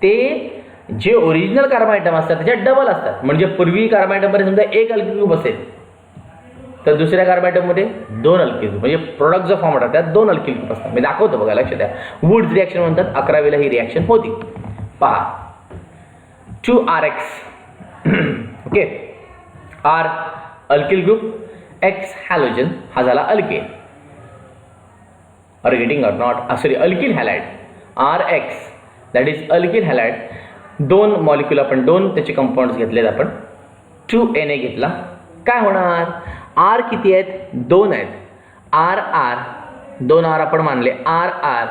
ते जे ओरिजिनल कार्बन आयटम असतात त्याच्यात डबल असतात. म्हणजे पूर्वी कार्बन आयटममध्ये समजा एक अल्किल ग्रुप असेल तर दुसऱ्या कार्बन आयटममध्ये दोन अल्किल ग्रुप, म्हणजे प्रोडक्ट जो फॉर्म होतात त्यात दोन अल्किल ग्रुप असतात. मी दाखवतो बघा, लक्षात द्या. वुड्स रिॲक्शन म्हणतात. 11वीला ही रिॲक्शन होती. पहा 2RX okay, R alkyl group, X halogen, हा झाला alkane. Are getting or not, sorry alkyl halide RX that is alkyl halide. दोन मॉलिक्यूल आपण दोन त्याचे कंपाऊंड्स घेतलेत आपण. 2Na घेतला, काय होणार, R किती आहेत, दोन आहेत. RR, दोन R आपण मानले, RR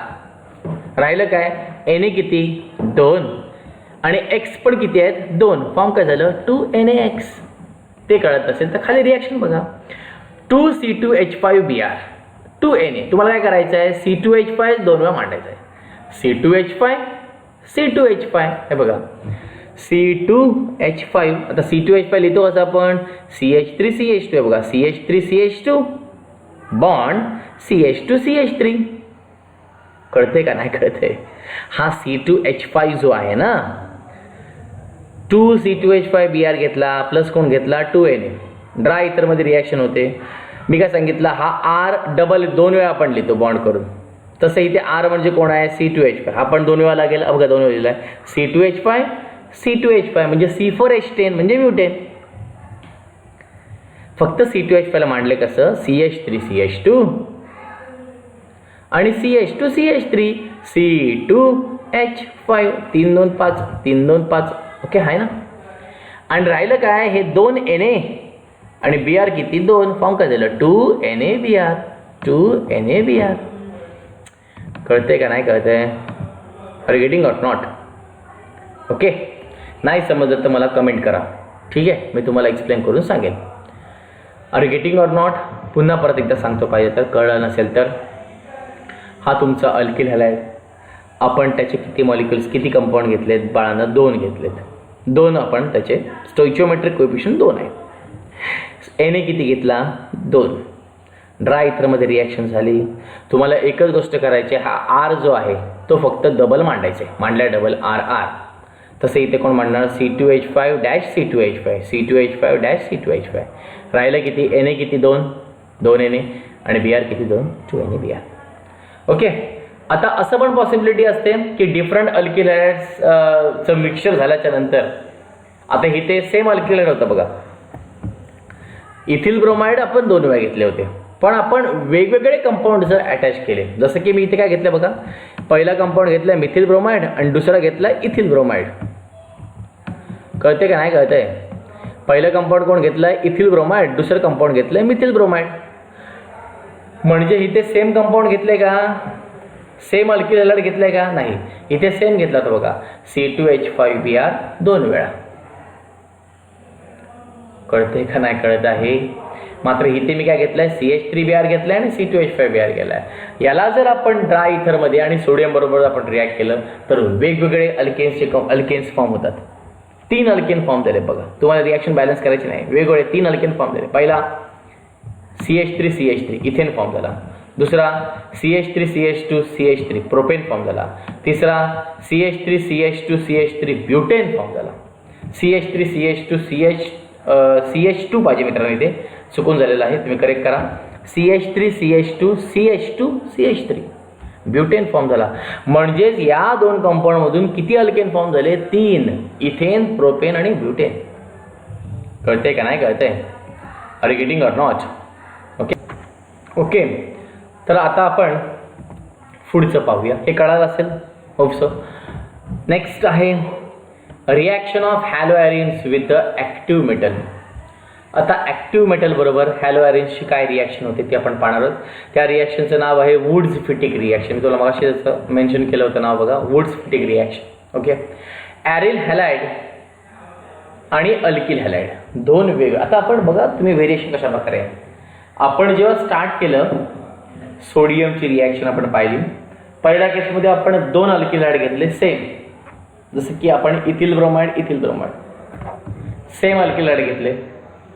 राहिलं काय, Na किती, दोन. आणि X पण किती आहेत, दोन. फॉर्म काय झालं, 2NaX. ते कळत असेल तर खाली रिॲक्शन बघा. 2C2H5Br 2Na. तुम्हाला काय करायचं आहे, C2H5 दोन वेळा मांडायचं आहे. C2H5 C2H5 हे बघा, C2H5. आता C2H5 लिहितो असं आपण, CH3CH2 हे बघा, CH3CH2 बॉन्ड CH2CH3. कळते का नाही कळते. हा C2H5 जो आहे ना, 2C2H5Br घेतला प्लस कोण घेतला, 2Na. ड्राय इथरमध्ये रिॲक्शन होते. मी काय सांगितलं, हा R डबल दोन वेळा आपण लिहितो बॉन्ड करून. तसं इथे R म्हणजे कोण आहे, C2H5. हा पण दोन वेळा लागेल, बघा दोन वेळा लिहिला आहे. C2H5 C2H5 म्हणजे C4H10 म्हणजे म्युटेन. फक्त C2H5 ला मांडले कसं, CH3CH2 आणि CH2CH3 C2H5 3 2 5 3 2 5 ओके आहे ना. आणि राहिलं काय, हे दोन Na आणि Br किती, दोन. फॉर्म काय झालं, 2NaBr 2NaBr. कळते का नाही कळते, are getting or not. Okay, नाही समजलं तर मला कमेंट करा, ठीक आहे, मी तुम्हाला एक्सप्लेन करून सांगेन. Are getting or not. पुन्हा परत एकदा सांगतो, पाहिजे तर कळलं नसेल तर. हा तुमचा अल्किल हॅलाइड. आपण त्याचे किती मॉलिक्युल्स किती कंपाऊंड घेतलेत बाळांना, दोन घेतलेत. दोन आपण त्याचे स्टोइचियोमेट्रिक कोएफिशियंट दोन आहे. Na किती घेतला, दोन. ड्राय इथरमध्ये रिॲक्शन झाली. तुम्हाला एकच गोष्ट करायची, हा R जो आहे तो फक्त डबल मांडायचा आहे. मांडला डबल RR. तसं इथे कोण मांडणार, C2H5 dash C2H5 C2H5 dash C2H5. राहिलं किती, Na किती, दोन. 2Na आणि Br किती, दोन. 2NaBr. ओके. आता असं पण पॉसिबिलिटी असते की डिफरंट अल्किल हॅलाइड्सचं मिक्सचर झाल्याच्या नंतर, आता इथे सेम अल्किल हॅलाइड होतं बघा, इथिल ब्रोमाइड आपण दोन वेळा घेतले होते, पण आपण वेगवेगळे कंपाऊंड जर अटॅच केले, जसं की मी इथे काय घेतलं बघा, पहिला कंपाऊंड घेतला मिथिल ब्रोमाइड आणि दुसरा घेतला इथिल ब्रोमाइड. कळते का नाही कळतंय. पहिलं कंपाऊंड कोण घेतलंय, इथिल ब्रोमाइड. दुसरं कंपाऊंड घेतलंय मिथिल ब्रोमाइड. म्हणजे इथे सेम कंपाऊंड घेतले का, सेम अल्किल हॅलाइड घेतलंय का, नाही. इथे सेम घेतला तर बघा, C2H5Br दोन वेळा. कळते का नाही कळत आहे. मात्र इथे मी काय घेतलंय, CH3Br घेतलाय आणि C2H5Br गेलाय. याला जर आपण ड्राय इथरमध्ये आणि सोडियम बरोबर आपण रिॲक्ट केलं तर वेगवेगळे अल्केन्स फॉर्म होतात. 3 अल्केन फॉर्म झाले बघा. तुम्हाला रिॲक्शन बॅलन्स करायची नाही, वेगवेगळे 3 अल्केन फॉर्म झाले. पहिला CH3CH3 इथेन फॉर्म झाला. दुसरा CH3CH2 CH3 प्रोपेन फॉर्म झाला. तिसरा CH3CH2 CH3 ब्युटेन फॉर्म झाला. CH3CH2 CH2 पाहिजे मित्रांनो इथे, चुकून झालेलं आहे, तुम्ही करेक्ट करा. CH3 CH2 CH2 CH3 butane form झाला. म्हणजेच या दोन कंपाऊंड मधून किती अल्केन फॉर्म झाले? 3. इथेन, प्रोपेन आणि ब्युटेन. कळते का नाही कळते? Are you getting or not? Okay okay. तर आता आपण पुढचं पाहूया. हे कळालं असेल होप सो. नेक्स्ट आहे reaction of haloarenes with the active metal. आता ॲक्टिव्ह मेटल बरोबर हॅलो ॲरिन्सची काय रिॲक्शन होते ते आपण पाहणार आहोत. त्या रिॲक्शनचं नाव आहे वुड्स फिटिक रिॲक्शन. मी तुला मगाशी मेन्शन केलं होतं नाव बघा, Wurtz Fittig reaction. Okay. Aryl halide आणि अल्किल हॅलाइड दोन वेगळे. आता आपण बघा तुम्ही व्हेरिएशन कशा प्रकारे आहे. आपण जेव्हा स्टार्ट केलं सोडियमची रिॲक्शन आपण पाहिली. पहिल्या केसमध्ये आपण 2 अल्किल हॅलाइड घेतले सेम, जसं की आपण ethyl bromide same alkyl halide घेतले,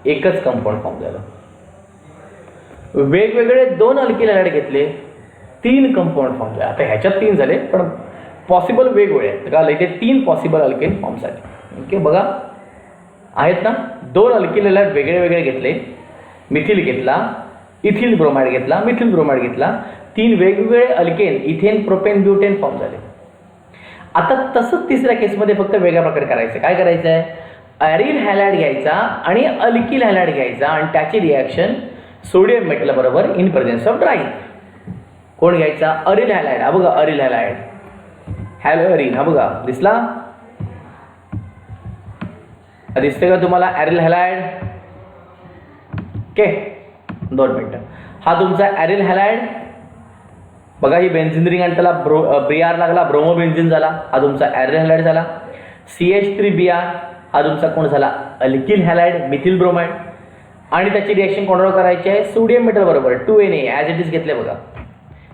एकच कंपाऊंड फॉर्म झालं. वेगवेगळे 2 अल्किल हॅलाइड घेतले, 3 कंपाऊंड फॉर्म झाले. आता ह्याच्यात 3 झाले पण पॉसिबल वेगवेगळे आहेत का? इथे 3 पॉसिबल अल्केन फॉर्म झाले. ओके बघा आहेत ना. 2 अल्किल हॅलाइड वेगळे वेगळे घेतले, मिथिल घेतला, इथिल ब्रोमाइड घेतला, मिथिल ब्रोमाइड घेतला, 3 वेगवेगळे alkane ethane, propane, butane form झाले. आता तसंच तिसऱ्या केसमध्ये फक्त वेगळ्या प्रकारे करायचं. काय करायचं आहे? ॲरिल हॅलाइड घ्यायचा आणि अल्किल हॅलाइड घ्यायचा आणि त्याची रिॲक्शन सोडियम मेटल बरोबर इन प्रेझेन्स ऑफ ड्राय. कोण घ्यायचा? Aryl halide. हा बघा अरिल हॅलाइड, हॅलो अरिन. हा बघा दिसला, दिसते का तुम्हाला ॲरिल हॅलाइड? ओके 2 मिनिटं. हा तुमचा ॲरिल हॅलाइड बघा, ही बेन्झिन रिंग आणि त्याला BR लागला, ब्रोमो बेन्झिन झाला. हा तुमचा ॲरिल हॅलाइड झाला. CH3Br हा तुमचा कोण झाला? Alkyl halide, methyl bromide. आणि त्याची रिॲक्शन कोणावर करायची आहे? सोडियम मेटल बरोबर 2Na ॲज इट इज घेतले बघा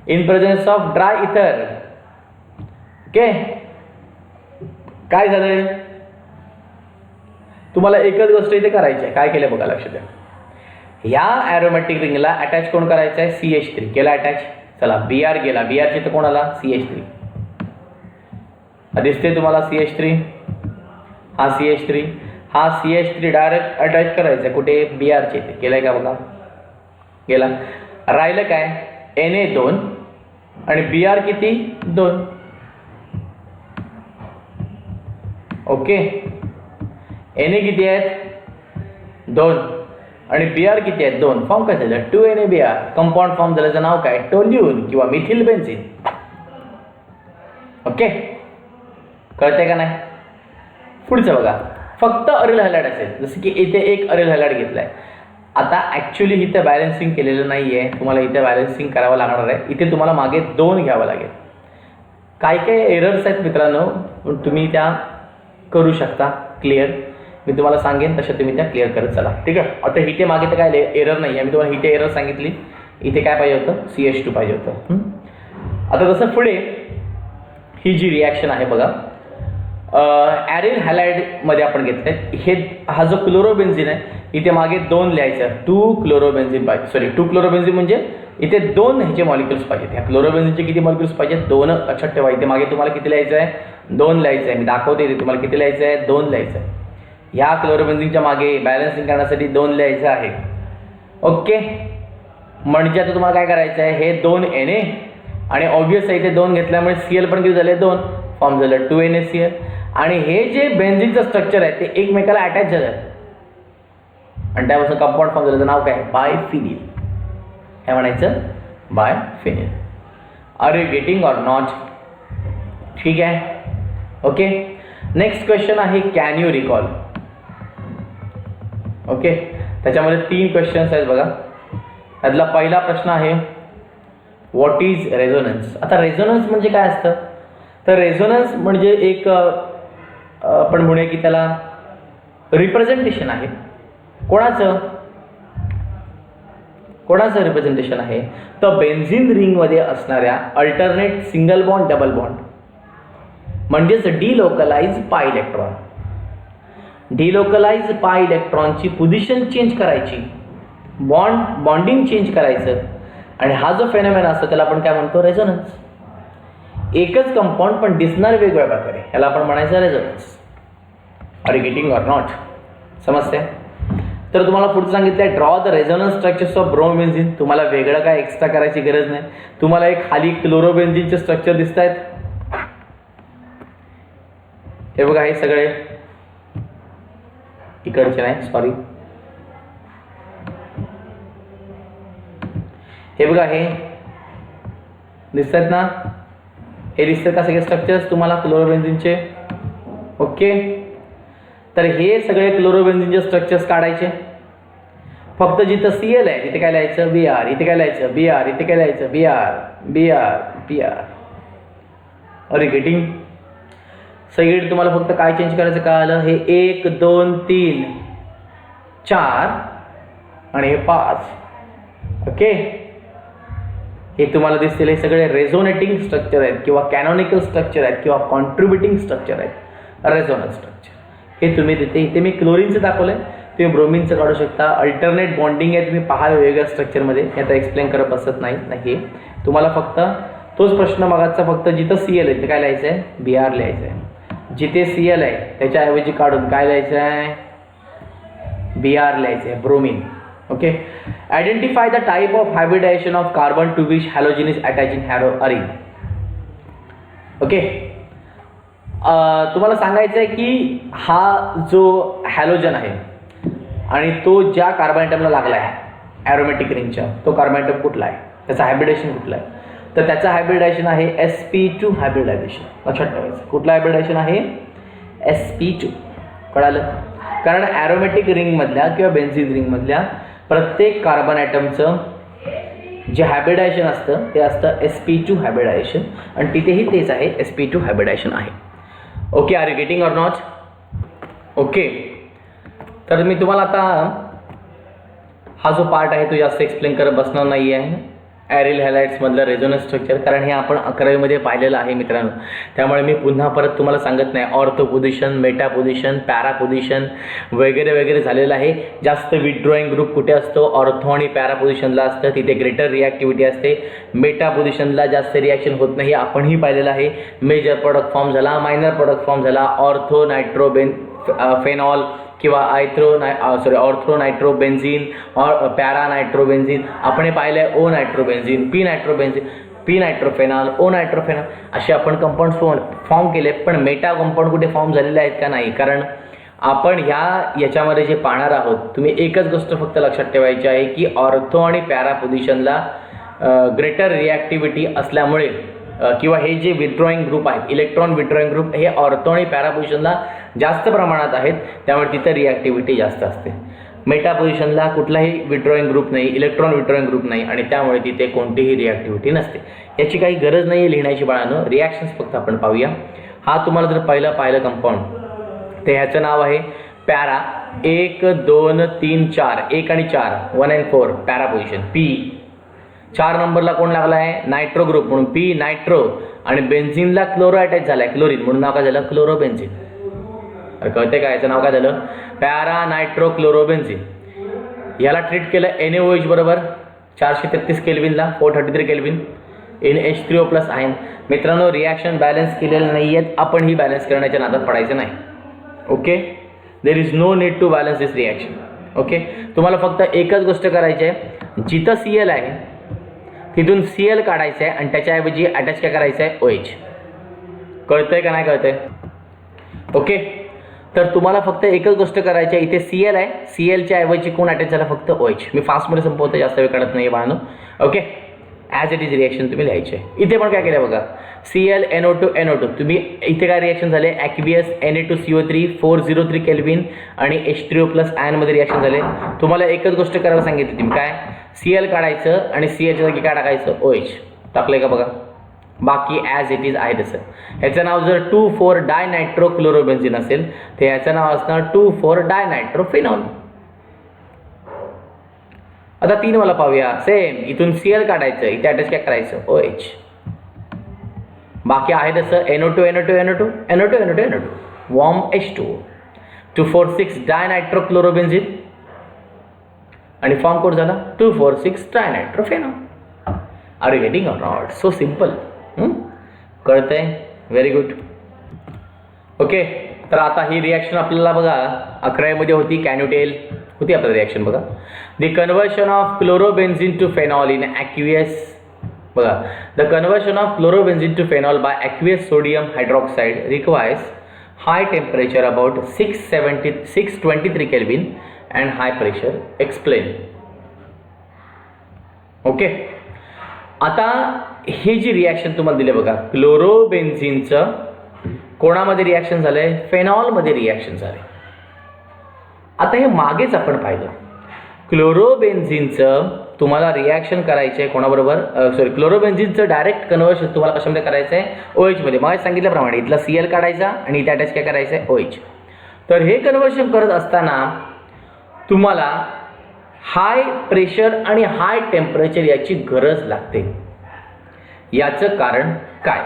इन प्रेझेन्स ऑफ ड्राय इथर. ओके काय झालंय? तुम्हाला एकच गोष्ट इथे करायची आहे. काय केलं बघा, लक्ष द्या. ह्या ॲरोमॅटिक रिंगला अटॅच कोण करायचं आहे? CH3 केला अटॅच. चला Br गेला, Brचे तर कोण आला? CH3. दिसते तुम्हाला CH3, हा CH3, हा CH3 डायरेक्ट अटॅच करायचा कुठे? Brचे. केलंय का बघा? गेला. राहिलं काय? Na 2 आणि Br किती? 2. ओके. Na किती आहेत? 2 आणि Br किती आहेत? 2. फॉर्म काय झालं? 2NaBr. कंपाऊंड फॉर्म झाल्याचं नाव काय? टोल्यून किंवा मिथिल बेन्झिन. ओके कळतंय का नाही? पुढचं बघा, फक्त अरिल हॅलाइड असेल, जसं की इथे एक अरिल हॅलाइड घेतलाय. आता ॲक्च्युली इथे बॅलन्सिंग केलेलं नाही आहे, तुम्हाला इथे बॅलन्सिंग करावं लागणार आहे. इथे तुम्हाला मागे 2 घ्यावं लागेल. काय काय एरर्स आहेत मित्रांनो, तुम्ही त्या करू शकता क्लिअर. मी तुम्हाला सांगेन तशा तुम्ही त्या क्लिअर करत चला. ठीक आहे. आता इथे मागे तर काय एरर नाही आहे, मी तुम्हाला इथे एरर सांगितली. इथे काय पाहिजे होतं? CH2 पाहिजे होतं. आता जसं पुढे ही जी रिॲक्शन आहे बघा, ॲरिल हॅलाइडमध्ये आपण घेतलंय. हे हा जो क्लोरोबेन्झिन आहे इथे मागे 2 लिहायचं. 2 क्लोरोबेन्झिन पाहिजे. सॉरी 2 क्लोरोबेन्झिन म्हणजे इथे 2 ह्याचे मॉलिक्युल्स पाहिजेत. ह्या क्लोरोबेन्झिनचे किती मॉलिक्युल्स पाहिजेत? 2. लक्षात ठेवा. इथे मागे तुम्हाला किती लिहायचं आहे? 2 लिहायचं आहे. मी दाखवते इथे तुम्हाला किती लिहायचं आहे? 2 लिहायचं आहे. ह्या क्लोरोबेन्झिनच्या मागे बॅलन्सिंग करण्यासाठी 2 लिहायचं आहे. ओके. म्हणजे आता तुम्हाला काय करायचं आहे? हे 2Na आणि ऑब्वियस आहे इथे 2 घेतल्यामुळे Cl पण किती झाले? 2 फॉर्म झालं 2NaCl. आणि हे जे बेन्झिनचं स्ट्रक्चर आहे ते एकमेकाला अटॅच झालं आणि त्यापासून कंपाऊंड फॉर्म झालं. नाव काय? बायफिनिल. काय म्हणायचं? Biphenyl. Are you getting or not? ठीक आहे. ओके. नेक्स्ट क्वेश्चन आहे कॅन यू रिकॉल. ओके. त्याच्यामध्ये 3 क्वेश्चन्स आहेत बघा. त्यातला पहिला प्रश्न आहे व्हॉट इज रेझोनन्स. आता रेझोनन्स म्हणजे काय असतं? तर रेझोनन्स म्हणजे एक आपण म्हणूया की त्याला रिप्रेझेंटेशन आहे. कोणाचं रिप्रेझेंटेशन आहे? तर बेन्झिन रिंगमध्ये असणाऱ्या alternate single bond, double bond म्हणजेच डिलोकलाइज पाय इलेक्ट्रॉन. डिलोकलाइज पाय इलेक्ट्रॉनची पोझिशन चेंज करायची, बॉन्डिंग चेंज करायचं आणि हा जो फेनोमेना असतो त्याला आपण काय म्हणतो? रेझोनन्स. एकच कंपाऊंड पण दिसणार वेगवेगळ्या प्रकारे, याला आपण म्हणायचं resonance. Are you getting or not? समजते? तर तुम्हाला पुढचं सांगितलंय draw the resonance structures of bromobenzene. तुम्हाला वेगळं काय एक्स्ट्रा करायची गरज नाही. तुम्हाला एक खाली क्लोरोबेन्झीनचे स्ट्रक्चर दिसत आहेत. हे बघा, हे सगळे इकडचे नाही, सॉरी, हे बघा, हे दिसत आहेत ना, हे दिसतात का सगळे स्ट्रक्चर्स तुम्हाला क्लोरोबेन्झीनचे? ओके, तर हे सगळे क्लोरोबेन्झीनचे स्ट्रक्चर्स काढायचे. फक्त जिथं Cl आहे तिथे काय लिहायचं? Br. इथे काय लिहायचं? Br. इथे काय लिहायचं? Br. अरे गेटिंग? सगळीकडे तुम्हाला फक्त काय चेंज करायचं कळालं? हे 1 2 3 4 आणि हे 5. ओके, हे तुम्हाला दिसतील हे सगळे रेझोनेटिंग स्ट्रक्चर आहेत किंवा कॅनॉनिकल स्ट्रक्चर आहेत किंवा कॉन्ट्रीब्युटिंग स्ट्रक्चर आहेत, रेझोनन्स स्ट्रक्चर. हे तुम्ही इथे मी क्लोरीनचं दाखवलंय, तुम्ही ब्रोमिनचं काढू शकता. अल्टरनेट बॉन्डिंग आहे, तुम्ही पहा वेगवेगळ्या स्ट्रक्चरमध्ये. हे आता एक्सप्लेन करत बसत नाही. तुम्हाला फक्त तोच प्रश्न मागायचा, फक्त जिथं Cl आहे ते काय लिहायचं आहे? Br लिहायचं आहे. जिथे Cl आहे त्याच्याऐवजी काढून काय लिहायचं आहे? Br लिहायचं आहे, bromine. Okay, identify the type of hybridisation of carbon to which halogen is attaching arene. Okay, तुम्हाला सांगायचं आहे की हा जो हॅलोजन आहे आणि तो ज्या कार्बन ॲटमला लागला आहे ॲरोमॅटिक रिंगच्या, तो कार्बन ॲटम कुठला आहे, त्याचं हायब्रिडायझेशन कुठलं आहे? तर त्याचं हायब्रिडायझेशन आहे sp2 हायब्रिडायझेशन. लक्षात ठेवायचं, कुठलं हायब्रिडायझेशन आहे? sp2. कळालं? कारण ॲरोमॅटिक रिंगमधल्या किंवा बेन्झीन रिंगमधल्या प्रत्येक कार्बन ॲटमचं जे हायब्रिडायझेशन असतं ते असतं sp2 हायब्रिडायझेशन, आणि तिथेही तेच आहे, sp2 हायब्रिडायझेशन आहे. Okay, are you getting or not? Okay, तर मी तुम्हाला आता हा जो पार्ट आहे तो जास्त एक्सप्लेन करत बसणार नाही आहे, ॲरिल हॅलाइड्समधलं रेझोनन्स स्ट्रक्चर, कारण हे आपण 11वीमध्ये पाहिलेलं आहे मित्रांनो. त्यामुळे मी पुन्हा परत तुम्हाला सांगत नाही. Ortho position, Meta position, para position वगैरे वगैरे झालेलं आहे. जास्त विथड्रॉईंग ग्रुप कुठे असतो? ऑर्थो आणि पॅरा पोझिशनला असतं, तिथे ग्रेटर रिॲक्टिव्हिटी असते. मेटा पोझिशनला जास्त रिॲक्शन होत नाही, आपणही पाहिलेलं आहे. मेजर प्रोडक्ट फॉर्म झाला, मायनर प्रोडक्ट फॉर्म झाला, ऑर्थो फेनॉल किंवा ऑर्थो नायट्रोबेन्झीन और पॅरा नायट्रोबेन्झीन. आपण हे पाहिलं आहे. ओ नायट्रोबेन्झीन, पी नायट्रोबेन्झीन, पी नायट्रोफेनॉल, ओ नायट्रोफेनॉल असे आपण कंपाऊंड फॉर्म केले. पण मेटा कंपाऊंड कुठे फॉर्म झालेले आहेत का? नाही. कारण आपण याच्यामध्ये जे पाहणार आहोत, तुम्ही एकच गोष्ट फक्त लक्षात ठेवायची आहे की ऑर्थो आणि पॅरा पोझिशनला ग्रेटर रिॲक्टिव्हिटी असल्यामुळे किंवा हे जे विथड्रॉईंग ग्रुप आहेत, इलेक्ट्रॉन विथड्रॉईंग ग्रुप, हे ऑर्थो आणि पॅरा पोझिशनला जास्त प्रमाणात आहेत, त्यामुळे तिथं रिॲक्टिव्हिटी जास्त असते. मेटा पोझिशनला कुठलाही विथड्रॉईंग ग्रुप नाही, इलेक्ट्रॉन विथड्रॉईंग ग्रुप नाही, आणि त्यामुळे तिथे कोणतीही रिॲक्टिव्हिटी नसते. याची काही गरज नाही आहे लिहिण्याची बाळानं, रिॲक्शन्स फक्त आपण पाहूया. हा तुम्हाला जर पाहिलं कंपाऊंड, तर ह्याचं नाव आहे पॅरा. 1 2 3 4, 1 आणि 4, 1 and 4 पॅरा पोझिशन. पी 4 नंबरला कोण लागला आहे? नायट्रो ग्रुप, म्हणून पी नायट्रो. आणि बेन्झिनला क्लोरो अटॅच झाला आहे, क्लोरीन, म्हणून नाव काय झालं? क्लोरोबेन्झिन. कळते का? याचं नाव काय झालं? Para nitro chlorobenzene. याला ट्रीट केलं NaOH बरोबर 433 केल्विनला, 433 केल्विन, NH3O+ आयन. मित्रांनो, रिॲक्शन बॅलन्स केलेलं नाही आहेत, आपण ही बॅलन्स करण्याच्या नादात पडायचं नाही. Okay, there is no need to balance this reaction. Okay, तुम्हाला फक्त एकच गोष्ट करायची आहे, जिथं Cl आहे तिथून Cl काढायचं आहे आणि त्याच्याऐवजी अटॅच काय करायचं आहे? OH. कळतंय का नाही कळतंय? ओके, तर तुम्हाला फक्त एकच गोष्ट करायची आहे, इथे Cl आहे, Clच्या ऐवजी कोण अटॅच झाला? फक्त OH. मी फास्टमध्ये संपवतो, जास्त वेळ काढत नाही बाळांनो. Okay, as it is reaction तुम्ही लिहायचे. इथे पण काय केलं बघा, Cl NO2 NO2. तुम्ही इथे काय रिॲक्शन झाले? ॲक्वियस Na2CO3 403 केल्विन आणि H3O+ आयनमध्ये रिॲक्शन झाले. तुम्हाला एकच गोष्ट करायला सांगितली, तुम्ही काय? Cl काढायचं आणि Clच्या जागी काय टाकायचं? OH. टाकलंय का बघा? बाकी ॲज इट इज आहे तसं. ह्याचं नाव जर 2,4 डायनायट्रो क्लोरोबेन्झिन असेल तर ह्याचं नाव असणार 2,4 डायनायट्रोफेनॉल. आता 3 मला पाहूया. सेम, इथून Cl काढायचं, इथे अटॅच काय करायचं? OH. बाकी आहे तसं NO2 NO2 NO2 NO2 NO2 NO2 warm H2O 2,4,6 dinitro chlorobenzene आणि फॉर्म कोड झाला 2,4,6 dinitrophenol. Are you getting or not? So simple. कळतंय? Very good. ओके, तर आता ही रिॲक्शन आपल्याला बघा 11वीमध्ये होती, कॅन्युटेल. होती आपलं रिॲक्शन बघा. The conversion of chlorobenzene to phenol in aqueous बघा. The conversion of chlorobenzene to phenol by aqueous sodium hydroxide requires high temperature about 623 kelvin and high pressure. Explain. Okay. आता हे जी रिॲक्शन तुम्हाला दिले बघा, क्लोरोबेन्झिनचं कोणामध्ये रिॲक्शन झालंय? फेनॉलमध्ये reaction झालंय. आता हे मागेच आपण पाहिलं, क्लोरोबेन्झिनचं तुम्हाला रिॲक्शन करायचं आहे कोणाबरोबर? क्लोरोबेन्झिनचं डायरेक्ट कन्व्हर्शन तुम्हाला कशामध्ये करायचं आहे? OH मध्ये. मग सांगितल्याप्रमाणे इथला Cl काढायचा आणि इथे अटॅच काय करायचं आहे? OH. तर हे कन्व्हर्शन करत असताना तुम्हाला हाय प्रेशर आणि हाय टेम्परेचर याची गरज लागते. याचं कारण काय?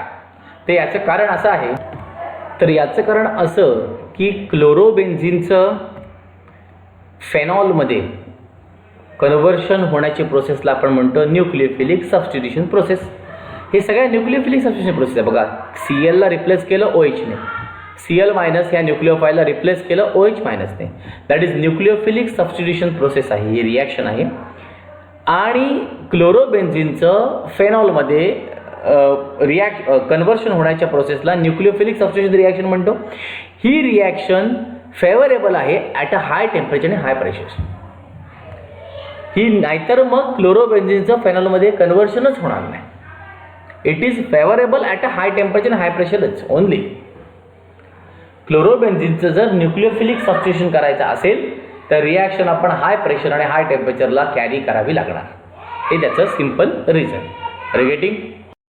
ते याचं कारण असं आहे, तर याचं कारण असं की क्लोरोबेन्झिनचं फेनॉलमध्ये कन्व्हर्शन होण्याची प्रोसेसला आपण म्हणतो न्यूक्लियोफिलिक सबस्टिट्यूशन प्रोसेस. हे सगळ्या न्यूक्लियोफिलिक सबस्टिट्यूशन प्रोसेस आहे बघा. Cl ला रिप्लेस केलं OH ने, Cl मायनस ह्या न्यूक्लिओफाईलला रिप्लेस केलं OH मायनसने. That is nucleophilic substitution process आहे, ही रिॲक्शन आहे. आणि क्लोरोबेन्झिनचं फेनॉलमध्ये कन्व्हर्शन होण्याच्या प्रोसेसला न्यूक्लियोफिलिक सबस्टिट्यूशन रिॲक्शन म्हणतो. ही रिॲक्शन फेवरेबल आहे ॲट अ हाय टेम्परेचर आणि हाय प्रेशर. ही नाहीतर मग क्लोरोबेन्झिनचं फेनॉलमध्ये कन्व्हर्शनच होणार नाही. It is favourable at a high temperature आणि हाय प्रेशरच ओनली. क्लोरोबेन्झिनचं जर न्यूक्लियोफिलिक सबस्टिट्यूशन करायचं असेल तर रिॲक्शन आपण हाय प्रेशर आणि हाय टेम्परेचरला कॅरी करावी लागणार. हे त्याचं simple reason. Are you getting?